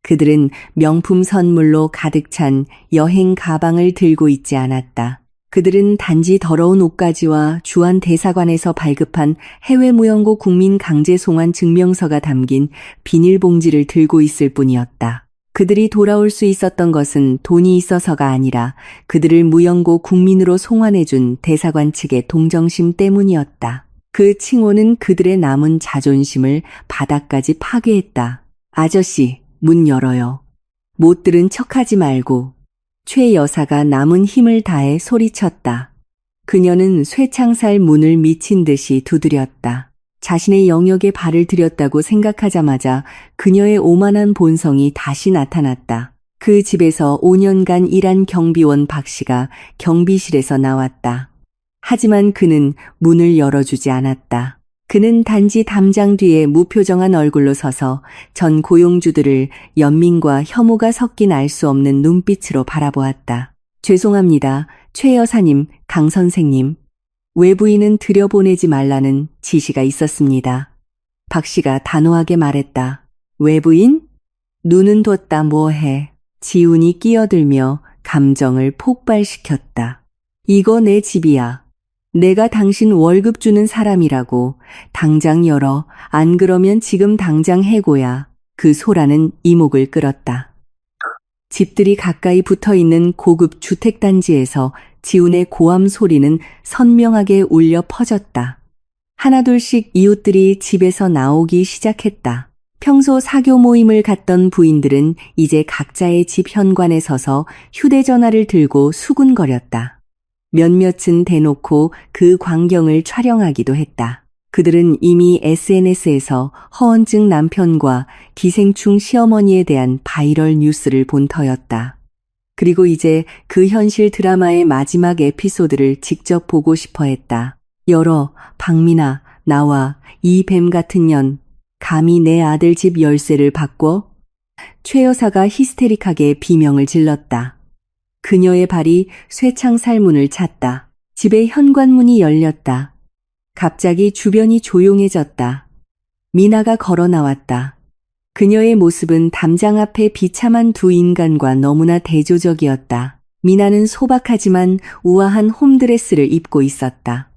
그들은 명품 선물로 가득 찬 여행 가방을 들고 있지 않았다. 그들은 단지 더러운 옷가지와 주한 대사관에서 발급한 해외 무연고 국민 강제 송환 증명서가 담긴 비닐봉지를 들고 있을 뿐이었다. 그들이 돌아올 수 있었던 것은 돈이 있어서가 아니라 그들을 무연고 국민으로 송환해준 대사관 측의 동정심 때문이었다. 그 칭호는 그들의 남은 자존심을 바닥까지 파괴했다. 아저씨, 문 열어요. 못 들은 척하지 말고. 최 여사가 남은 힘을 다해 소리쳤다. 그녀는 쇠창살 문을 미친 듯이 두드렸다. 자신의 영역에 발을 들였다고 생각하자마자 그녀의 오만한 본성이 다시 나타났다. 그 집에서 5년간 일한 경비원 박 씨가 경비실에서 나왔다. 하지만 그는 문을 열어주지 않았다. 그는 단지 담장 뒤에 무표정한 얼굴로 서서 전 고용주들을 연민과 혐오가 섞인 알 수 없는 눈빛으로 바라보았다. 죄송합니다. 최 여사님, 강 선생님. 외부인은 들여보내지 말라는 지시가 있었습니다. 박 씨가 단호하게 말했다. 외부인? 눈은 뒀다 뭐해. 지훈이 끼어들며 감정을 폭발시켰다. 이거 내 집이야. 내가 당신 월급 주는 사람이라고. 당장 열어. 안 그러면 지금 당장 해고야. 그 소라는 이목을 끌었다. 집들이 가까이 붙어있는 고급 주택단지에서 지훈의 고함 소리는 선명하게 울려 퍼졌다. 하나둘씩 이웃들이 집에서 나오기 시작했다. 평소 사교 모임을 갔던 부인들은 이제 각자의 집 현관에 서서 휴대전화를 들고 수군거렸다. 몇몇은 대놓고 그 광경을 촬영하기도 했다. 그들은 이미 SNS에서 허언증 남편과 기생충 시어머니에 대한 바이럴 뉴스를 본 터였다. 그리고 이제 그 현실 드라마의 마지막 에피소드를 직접 보고 싶어 했다. 열어, 박민아, 나와, 이 뱀 같은 년, 감히 내 아들 집 열쇠를 바꿔? 최 여사가 히스테릭하게 비명을 질렀다. 그녀의 발이 쇠창살 문을 찼다. 집의 현관문이 열렸다. 갑자기 주변이 조용해졌다. 미나가 걸어 나왔다. 그녀의 모습은 담장 앞에 비참한 두 인간과 너무나 대조적이었다. 미나는 소박하지만 우아한 홈드레스를 입고 있었다.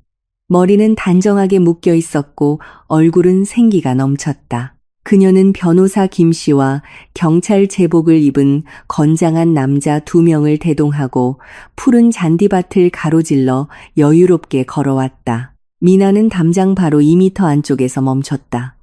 머리는 단정하게 묶여 있었고 얼굴은 생기가 넘쳤다. 그녀는 변호사 김 씨와 경찰 제복을 입은 건장한 남자 2명을 대동하고 푸른 잔디밭을 가로질러 여유롭게 걸어왔다. 미나는 담장 바로 2미터 안쪽에서 멈췄다.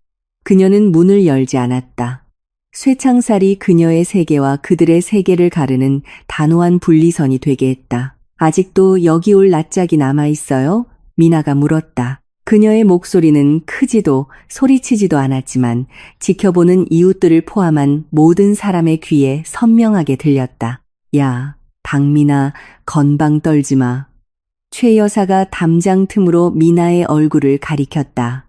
그녀는 문을 열지 않았다. 쇠창살이 그녀의 세계와 그들의 세계를 가르는 단호한 분리선이 되게 했다. 아직도 여기 올 낯짝이 남아있어요? 미나가 물었다. 그녀의 목소리는 크지도 소리치지도 않았지만 지켜보는 이웃들을 포함한 모든 사람의 귀에 선명하게 들렸다. 야, 박미나, 건방 떨지 마. 최 여사가 담장 틈으로 미나의 얼굴을 가리켰다.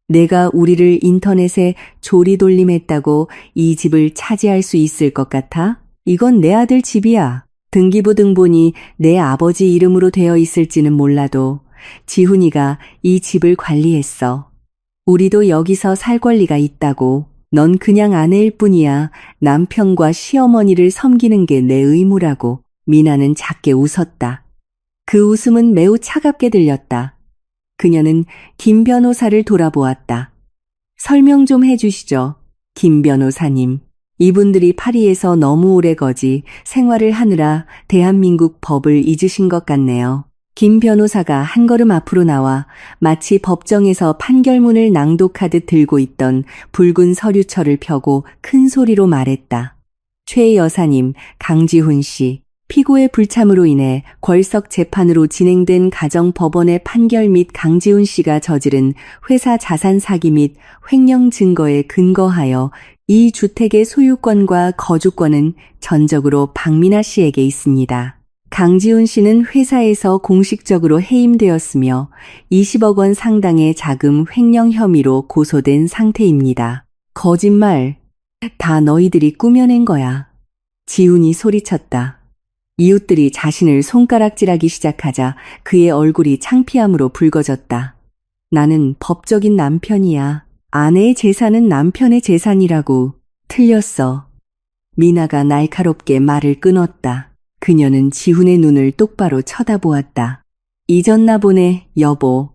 내가 우리를 인터넷에 조리돌림했다고 이 집을 차지할 수 있을 것 같아? 이건 내 아들 집이야. 등기부 등본이 내 아버지 이름으로 되어 있을지는 몰라도 지훈이가 이 집을 관리했어. 우리도 여기서 살 권리가 있다고. 넌 그냥 아내일 뿐이야. 남편과 시어머니를 섬기는 게 내 의무라고. 미나는 작게 웃었다. 그 웃음은 매우 차갑게 들렸다. 그녀는 김 변호사를 돌아보았다. 설명 좀 해주시죠. 김 변호사님. 이분들이 파리에서 너무 오래 거지 생활을 하느라 대한민국 법을 잊으신 것 같네요. 김 변호사가 한 걸음 앞으로 나와 마치 법정에서 판결문을 낭독하듯 들고 있던 붉은 서류철을 펴고 큰 소리로 말했다. 최 여사님, 강지훈 씨, 피고의 불참으로 인해 궐석 재판으로 진행된 가정법원의 판결 및 강지훈 씨가 저지른 회사 자산 사기 및 횡령 증거에 근거하여 이 주택의 소유권과 거주권은 전적으로 박미나 씨에게 있습니다. 강지훈 씨는 회사에서 공식적으로 해임되었으며 20억 원 상당의 자금 횡령 혐의로 고소된 상태입니다. 거짓말. 다 너희들이 꾸며낸 거야. 지훈이 소리쳤다. 이웃들이 자신을 손가락질하기 시작하자 그의 얼굴이 창피함으로 붉어졌다. 나는 법적인 남편이야. 아내의 재산은 남편의 재산이라고. 틀렸어. 미나가 날카롭게 말을 끊었다. 그녀는 지훈의 눈을 똑바로 쳐다보았다. 잊었나 보네, 여보.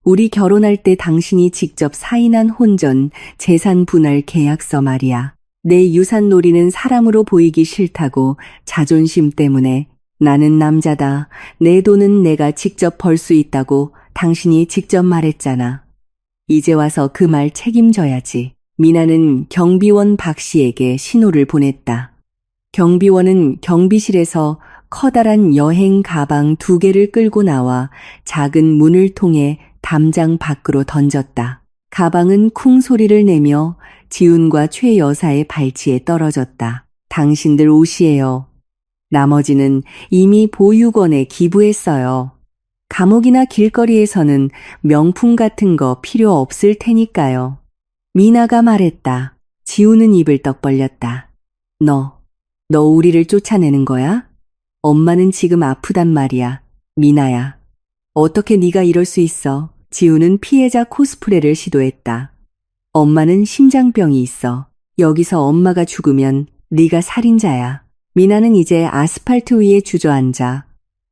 우리 결혼할 때 당신이 직접 사인한 혼전 재산 분할 계약서 말이야. 내 유산 노리는 사람으로 보이기 싫다고 자존심 때문에 나는 남자다. 내 돈은 내가 직접 벌 수 있다고 당신이 직접 말했잖아. 이제 와서 그 말 책임져야지. 미나는 경비원 박 씨에게 신호를 보냈다. 경비원은 경비실에서 커다란 여행 가방 2개를 끌고 나와 작은 문을 통해 담장 밖으로 던졌다. 가방은 쿵 소리를 내며 지훈과 최 여사의 발치에 떨어졌다. 당신들 옷이에요. 나머지는 이미 보육원에 기부했어요. 감옥이나 길거리에서는 명품 같은 거 필요 없을 테니까요. 미나가 말했다. 지훈은 입을 떡 벌렸다. 너 우리를 쫓아내는 거야? 엄마는 지금 아프단 말이야. 미나야. 어떻게 네가 이럴 수 있어? 지훈은 피해자 코스프레를 시도했다. 엄마는 심장병이 있어. 여기서 엄마가 죽으면 네가 살인자야. 미나는 이제 아스팔트 위에 주저앉아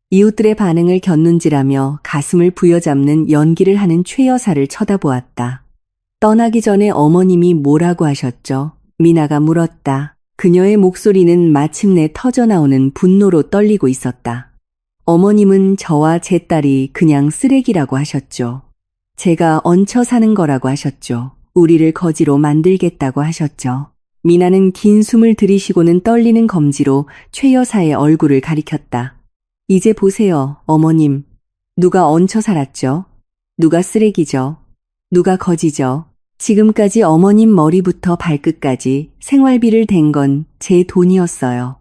이웃들의 반응을 곁눈질하며 가슴을 부여잡는 연기를 하는 최 여사를 쳐다보았다. 떠나기 전에 어머님이 뭐라고 하셨죠? 미나가 물었다. 그녀의 목소리는 마침내 터져나오는 분노로 떨리고 있었다. 어머님은 저와 제 딸이 그냥 쓰레기라고 하셨죠. 제가 얹혀 사는 거라고 하셨죠. 우리를 거지로 만들겠다고 하셨죠. 미나는 긴 숨을 들이쉬고는 떨리는 검지로 최 여사의 얼굴을 가리켰다. 이제 보세요, 어머님. 누가 얹혀 살았죠? 누가 쓰레기죠? 누가 거지죠? 지금까지 어머님 머리부터 발끝까지 생활비를 댄 건 제 돈이었어요.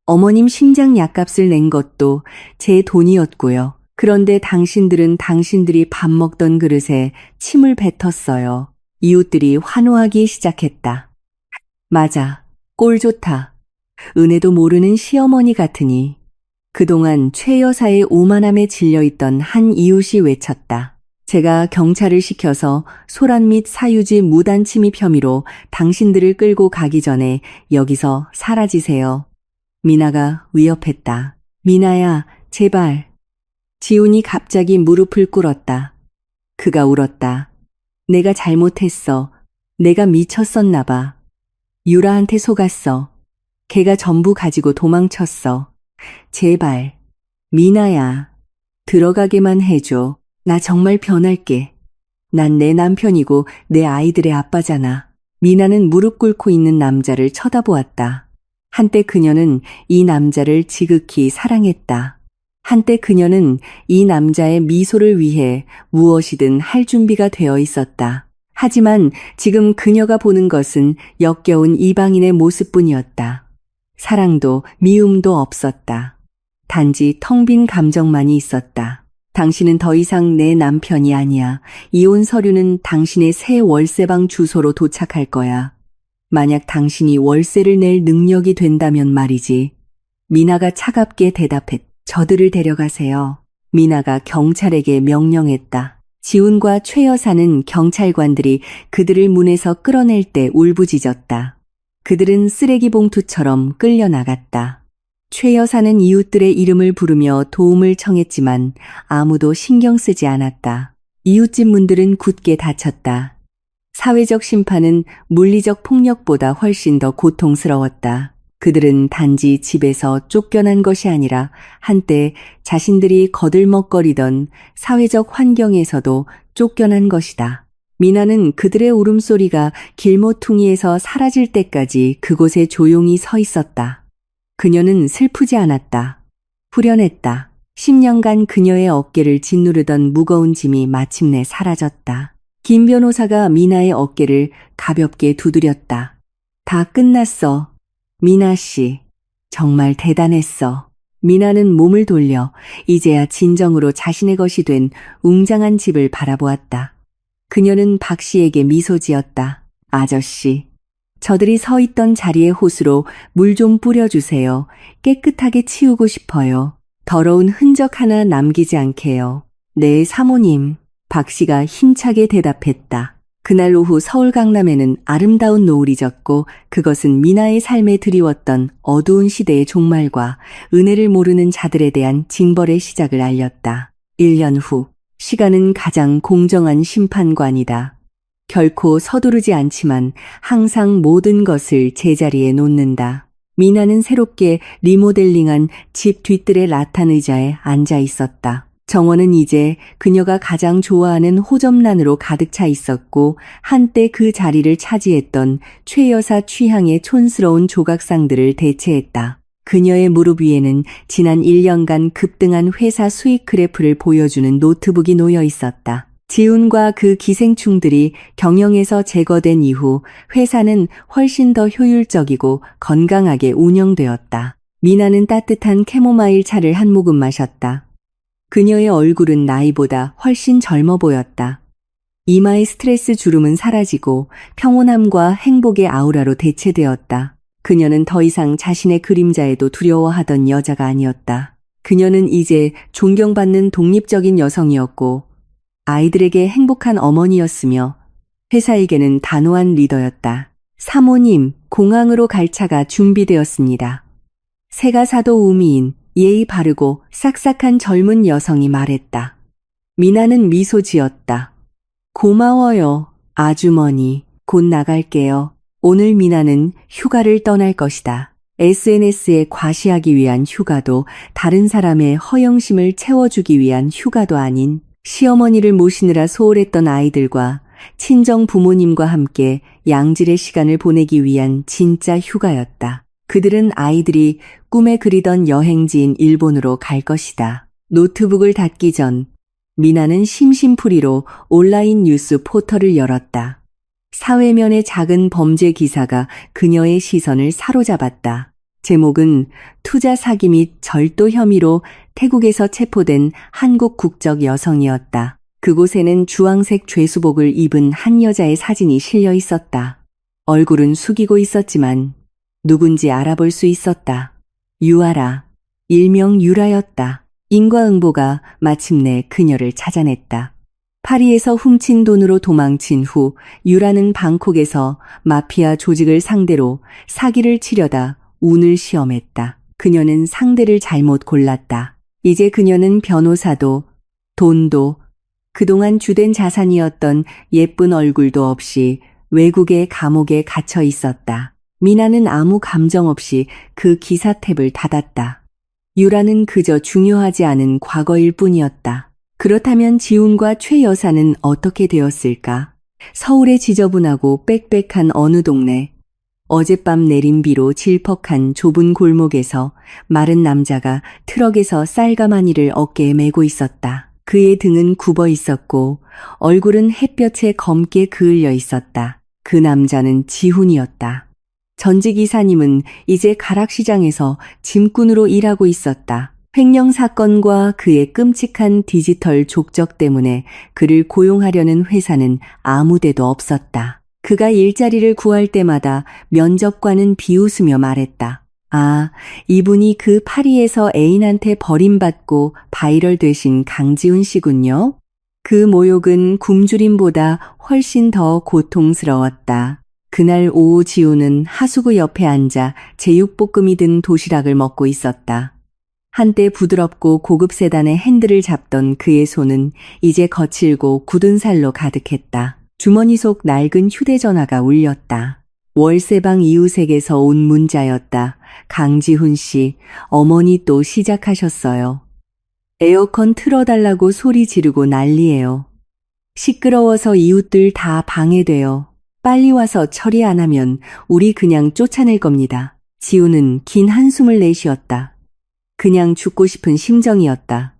어머님 심장 약값을 낸 것도 제 돈이었고요. 그런데 당신들은 당신들이 밥 먹던 그릇에 침을 뱉었어요. 이웃들이 환호하기 시작했다. 맞아. 꼴 좋다. 은혜도 모르는 시어머니 같으니. 그동안 최 여사의 오만함에 질려있던 한 이웃이 외쳤다. 제가 경찰을 시켜서 소란 및 사유지 무단 침입 혐의로 당신들을 끌고 가기 전에 여기서 사라지세요. 미나가 위협했다. 미나야, 제발. 지훈이 갑자기 무릎을 꿇었다. 그가 울었다. 내가 잘못했어. 내가 미쳤었나 봐. 유라한테 속았어. 걔가 전부 가지고 도망쳤어. 제발. 미나야. 들어가게만 해줘. 나 정말 변할게. 난 내 남편이고 내 아이들의 아빠잖아. 미나는 무릎 꿇고 있는 남자를 쳐다보았다. 한때 그녀는 이 남자를 지극히 사랑했다. 한때 그녀는 이 남자의 미소를 위해 무엇이든 할 준비가 되어 있었다. 하지만 지금 그녀가 보는 것은 역겨운 이방인의 모습뿐이었다. 사랑도 미움도 없었다. 단지 텅 빈 감정만이 있었다. 당신은 더 이상 내 남편이 아니야. 이혼 서류는 당신의 새 월세방 주소로 도착할 거야. 만약 당신이 월세를 낼 능력이 된다면 말이지. 미나가 차갑게 대답했다. 저들을 데려가세요. 미나가 경찰에게 명령했다. 지훈과 최 여사는 경찰관들이 그들을 문에서 끌어낼 때 울부짖었다. 그들은 쓰레기 봉투처럼 끌려나갔다. 최 여사는 이웃들의 이름을 부르며 도움을 청했지만 아무도 신경 쓰지 않았다. 이웃집 문들은 굳게 닫혔다. 사회적 심판은 물리적 폭력보다 훨씬 더 고통스러웠다. 그들은 단지 집에서 쫓겨난 것이 아니라 한때 자신들이 거들먹거리던 사회적 환경에서도 쫓겨난 것이다. 미나는 그들의 울음소리가 길모퉁이에서 사라질 때까지 그곳에 조용히 서 있었다. 그녀는 슬프지 않았다. 후련했다. 10년간 그녀의 어깨를 짓누르던 무거운 짐이 마침내 사라졌다. 김 변호사가 미나의 어깨를 가볍게 두드렸다. 다 끝났어. 미나 씨, 정말 대단했어. 미나는 몸을 돌려 이제야 진정으로 자신의 것이 된 웅장한 집을 바라보았다. 그녀는 박 씨에게 미소 지었다. 아저씨, 저들이 서 있던 자리에 호수로 물 좀 뿌려주세요. 깨끗하게 치우고 싶어요. 더러운 흔적 하나 남기지 않게요. 네, 사모님. 박 씨가 힘차게 대답했다. 그날 오후 서울 강남에는 아름다운 노을이 졌고 그것은 미나의 삶에 드리웠던 어두운 시대의 종말과 은혜를 모르는 자들에 대한 징벌의 시작을 알렸다. 1년 후, 시간은 가장 공정한 심판관이다. 결코 서두르지 않지만 항상 모든 것을 제자리에 놓는다. 미나는 새롭게 리모델링한 집 뒤뜰의 라탄 의자에 앉아 있었다. 정원은 이제 그녀가 가장 좋아하는 호접란으로 가득 차 있었고 한때 그 자리를 차지했던 최 여사 취향의 촌스러운 조각상들을 대체했다. 그녀의 무릎 위에는 지난 1년간 급등한 회사 수익 그래프를 보여주는 노트북이 놓여 있었다. 지훈과 그 기생충들이 경영에서 제거된 이후 회사는 훨씬 더 효율적이고 건강하게 운영되었다. 미나는 따뜻한 캐모마일 차를 한 모금 마셨다. 그녀의 얼굴은 나이보다 훨씬 젊어 보였다. 이마의 스트레스 주름은 사라지고 평온함과 행복의 아우라로 대체되었다. 그녀는 더 이상 자신의 그림자에도 두려워하던 여자가 아니었다. 그녀는 이제 존경받는 독립적인 여성이었고 아이들에게 행복한 어머니였으며 회사에게는 단호한 리더였다. 사모님, 공항으로 갈 차가 준비되었습니다. 새가 사도 우미인 예의 바르고 싹싹한 젊은 여성이 말했다. 미나는 미소 지었다. 고마워요, 아주머니. 곧 나갈게요. 오늘 미나는 휴가를 떠날 것이다. SNS에 과시하기 위한 휴가도 다른 사람의 허영심을 채워주기 위한 휴가도 아닌 시어머니를 모시느라 소홀했던 아이들과 친정 부모님과 함께 양질의 시간을 보내기 위한 진짜 휴가였다. 그들은 아이들이 꿈에 그리던 여행지인 일본으로 갈 것이다. 노트북을 닫기 전 미나는 심심풀이로 온라인 뉴스 포털을 열었다. 사회면의 작은 범죄 기사가 그녀의 시선을 사로잡았다. 제목은 투자 사기 및 절도 혐의로 태국에서 체포된 한국 국적 여성이었다. 그곳에는 주황색 죄수복을 입은 한 여자의 사진이 실려 있었다. 얼굴은 숙이고 있었지만 누군지 알아볼 수 있었다. 유아라, 일명 유라였다. 인과응보가 마침내 그녀를 찾아냈다. 파리에서 훔친 돈으로 도망친 후 유라는 방콕에서 마피아 조직을 상대로 사기를 치려다 운을 시험했다. 그녀는 상대를 잘못 골랐다. 이제 그녀는 변호사도 돈도 그동안 주된 자산이었던 예쁜 얼굴도 없이 외국의 감옥에 갇혀 있었다. 미나는 아무 감정 없이 그 기사 탭을 닫았다. 유라는 그저 중요하지 않은 과거일 뿐이었다. 그렇다면 지훈과 최 여사는 어떻게 되었을까? 서울의 지저분하고 빽빽한 어느 동네. 어젯밤 내린 비로 질퍽한 좁은 골목에서 마른 남자가 트럭에서 쌀가마니를 어깨에 메고 있었다. 그의 등은 굽어 있었고 얼굴은 햇볕에 검게 그을려 있었다. 그 남자는 지훈이었다. 전직 이사님은 이제 가락시장에서 짐꾼으로 일하고 있었다. 횡령 사건과 그의 끔찍한 디지털 족적 때문에 그를 고용하려는 회사는 아무 데도 없었다. 그가 일자리를 구할 때마다 면접관은 비웃으며 말했다. 아, 이분이 그 파리에서 애인한테 버림받고 바이럴 되신 강지훈 씨군요. 그 모욕은 굶주림보다 훨씬 더 고통스러웠다. 그날 오후 지훈은 하수구 옆에 앉아 제육볶음이 든 도시락을 먹고 있었다. 한때 부드럽고 고급 세단의 핸들을 잡던 그의 손은 이제 거칠고 굳은 살로 가득했다. 주머니 속 낡은 휴대전화가 울렸다. 월세방 이웃에게서 온 문자였다. 강지훈 씨, 어머니 또 시작하셨어요. 에어컨 틀어달라고 소리 지르고 난리예요. 시끄러워서 이웃들 다 방해돼요. 빨리 와서 처리 안 하면 우리 그냥 쫓아낼 겁니다. 지우는 긴 한숨을 내쉬었다. 그냥 죽고 싶은 심정이었다.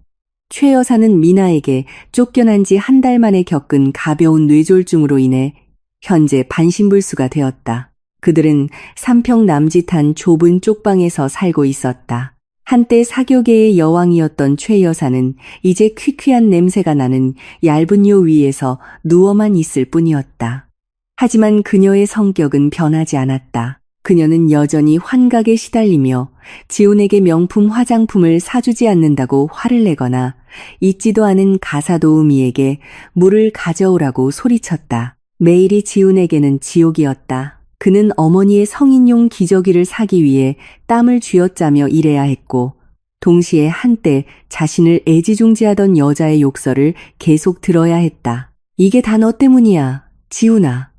최 여사는 미나에게 쫓겨난 지 한 달 만에 겪은 가벼운 뇌졸중으로 인해 현재 반신불수가 되었다. 그들은 삼평 남짓한 좁은 쪽방에서 살고 있었다. 한때 사교계의 여왕이었던 최 여사는 이제 퀴퀴한 냄새가 나는 얇은 요 위에서 누워만 있을 뿐이었다. 하지만 그녀의 성격은 변하지 않았다. 그녀는 여전히 환각에 시달리며 지훈에게 명품 화장품을 사주지 않는다고 화를 내거나 잊지도 않은 가사도우미에게 물을 가져오라고 소리쳤다. 매일이 지훈에게는 지옥이었다. 그는 어머니의 성인용 기저귀를 사기 위해 땀을 쥐어짜며 일해야 했고 동시에 한때 자신을 애지중지하던 여자의 욕설을 계속 들어야 했다. 이게 다 너 때문이야, 지훈아.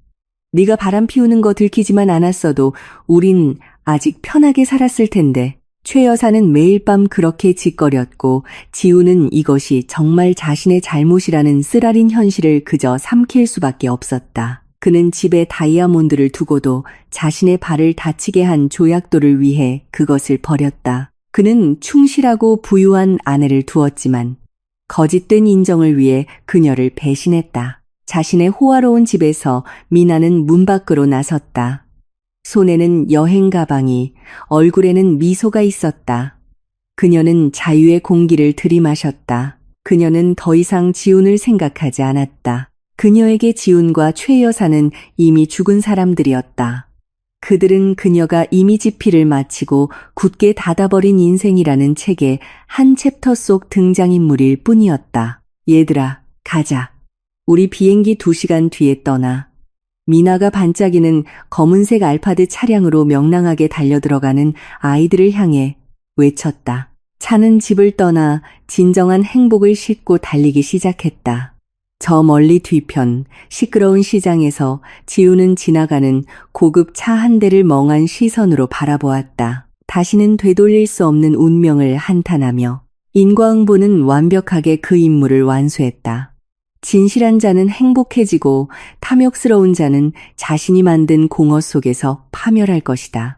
네가 바람 피우는 거 들키지만 않았어도 우린 아직 편하게 살았을 텐데. 최 여사는 매일 밤 그렇게 짓거렸고 지우는 이것이 정말 자신의 잘못이라는 쓰라린 현실을 그저 삼킬 수밖에 없었다. 그는 집에 다이아몬드를 두고도 자신의 발을 다치게 한 조약돌을 위해 그것을 버렸다. 그는 충실하고 부유한 아내를 두었지만 거짓된 인정을 위해 그녀를 배신했다. 자신의 호화로운 집에서 미나는 문 밖으로 나섰다. 손에는 여행 가방이, 얼굴에는 미소가 있었다. 그녀는 자유의 공기를 들이마셨다. 그녀는 더 이상 지훈을 생각하지 않았다. 그녀에게 지훈과 최 여사는 이미 죽은 사람들이었다. 그들은 그녀가 이미지피를 마치고 굳게 닫아버린 인생이라는 책의 한 챕터 속 등장인물일 뿐이었다. 얘들아, 가자. 우리 비행기 2시간 뒤에 떠나. 미나가 반짝이는 검은색 알파드 차량으로 명랑하게 달려들어가는 아이들을 향해 외쳤다. 차는 집을 떠나 진정한 행복을 싣고 달리기 시작했다. 저 멀리 뒤편 시끄러운 시장에서 지우는 지나가는 고급 차 한 대를 멍한 시선으로 바라보았다. 다시는 되돌릴 수 없는 운명을 한탄하며 인과응보는 완벽하게 그 임무를 완수했다. 진실한 자는 행복해지고 탐욕스러운 자는 자신이 만든 공허 속에서 파멸할 것이다.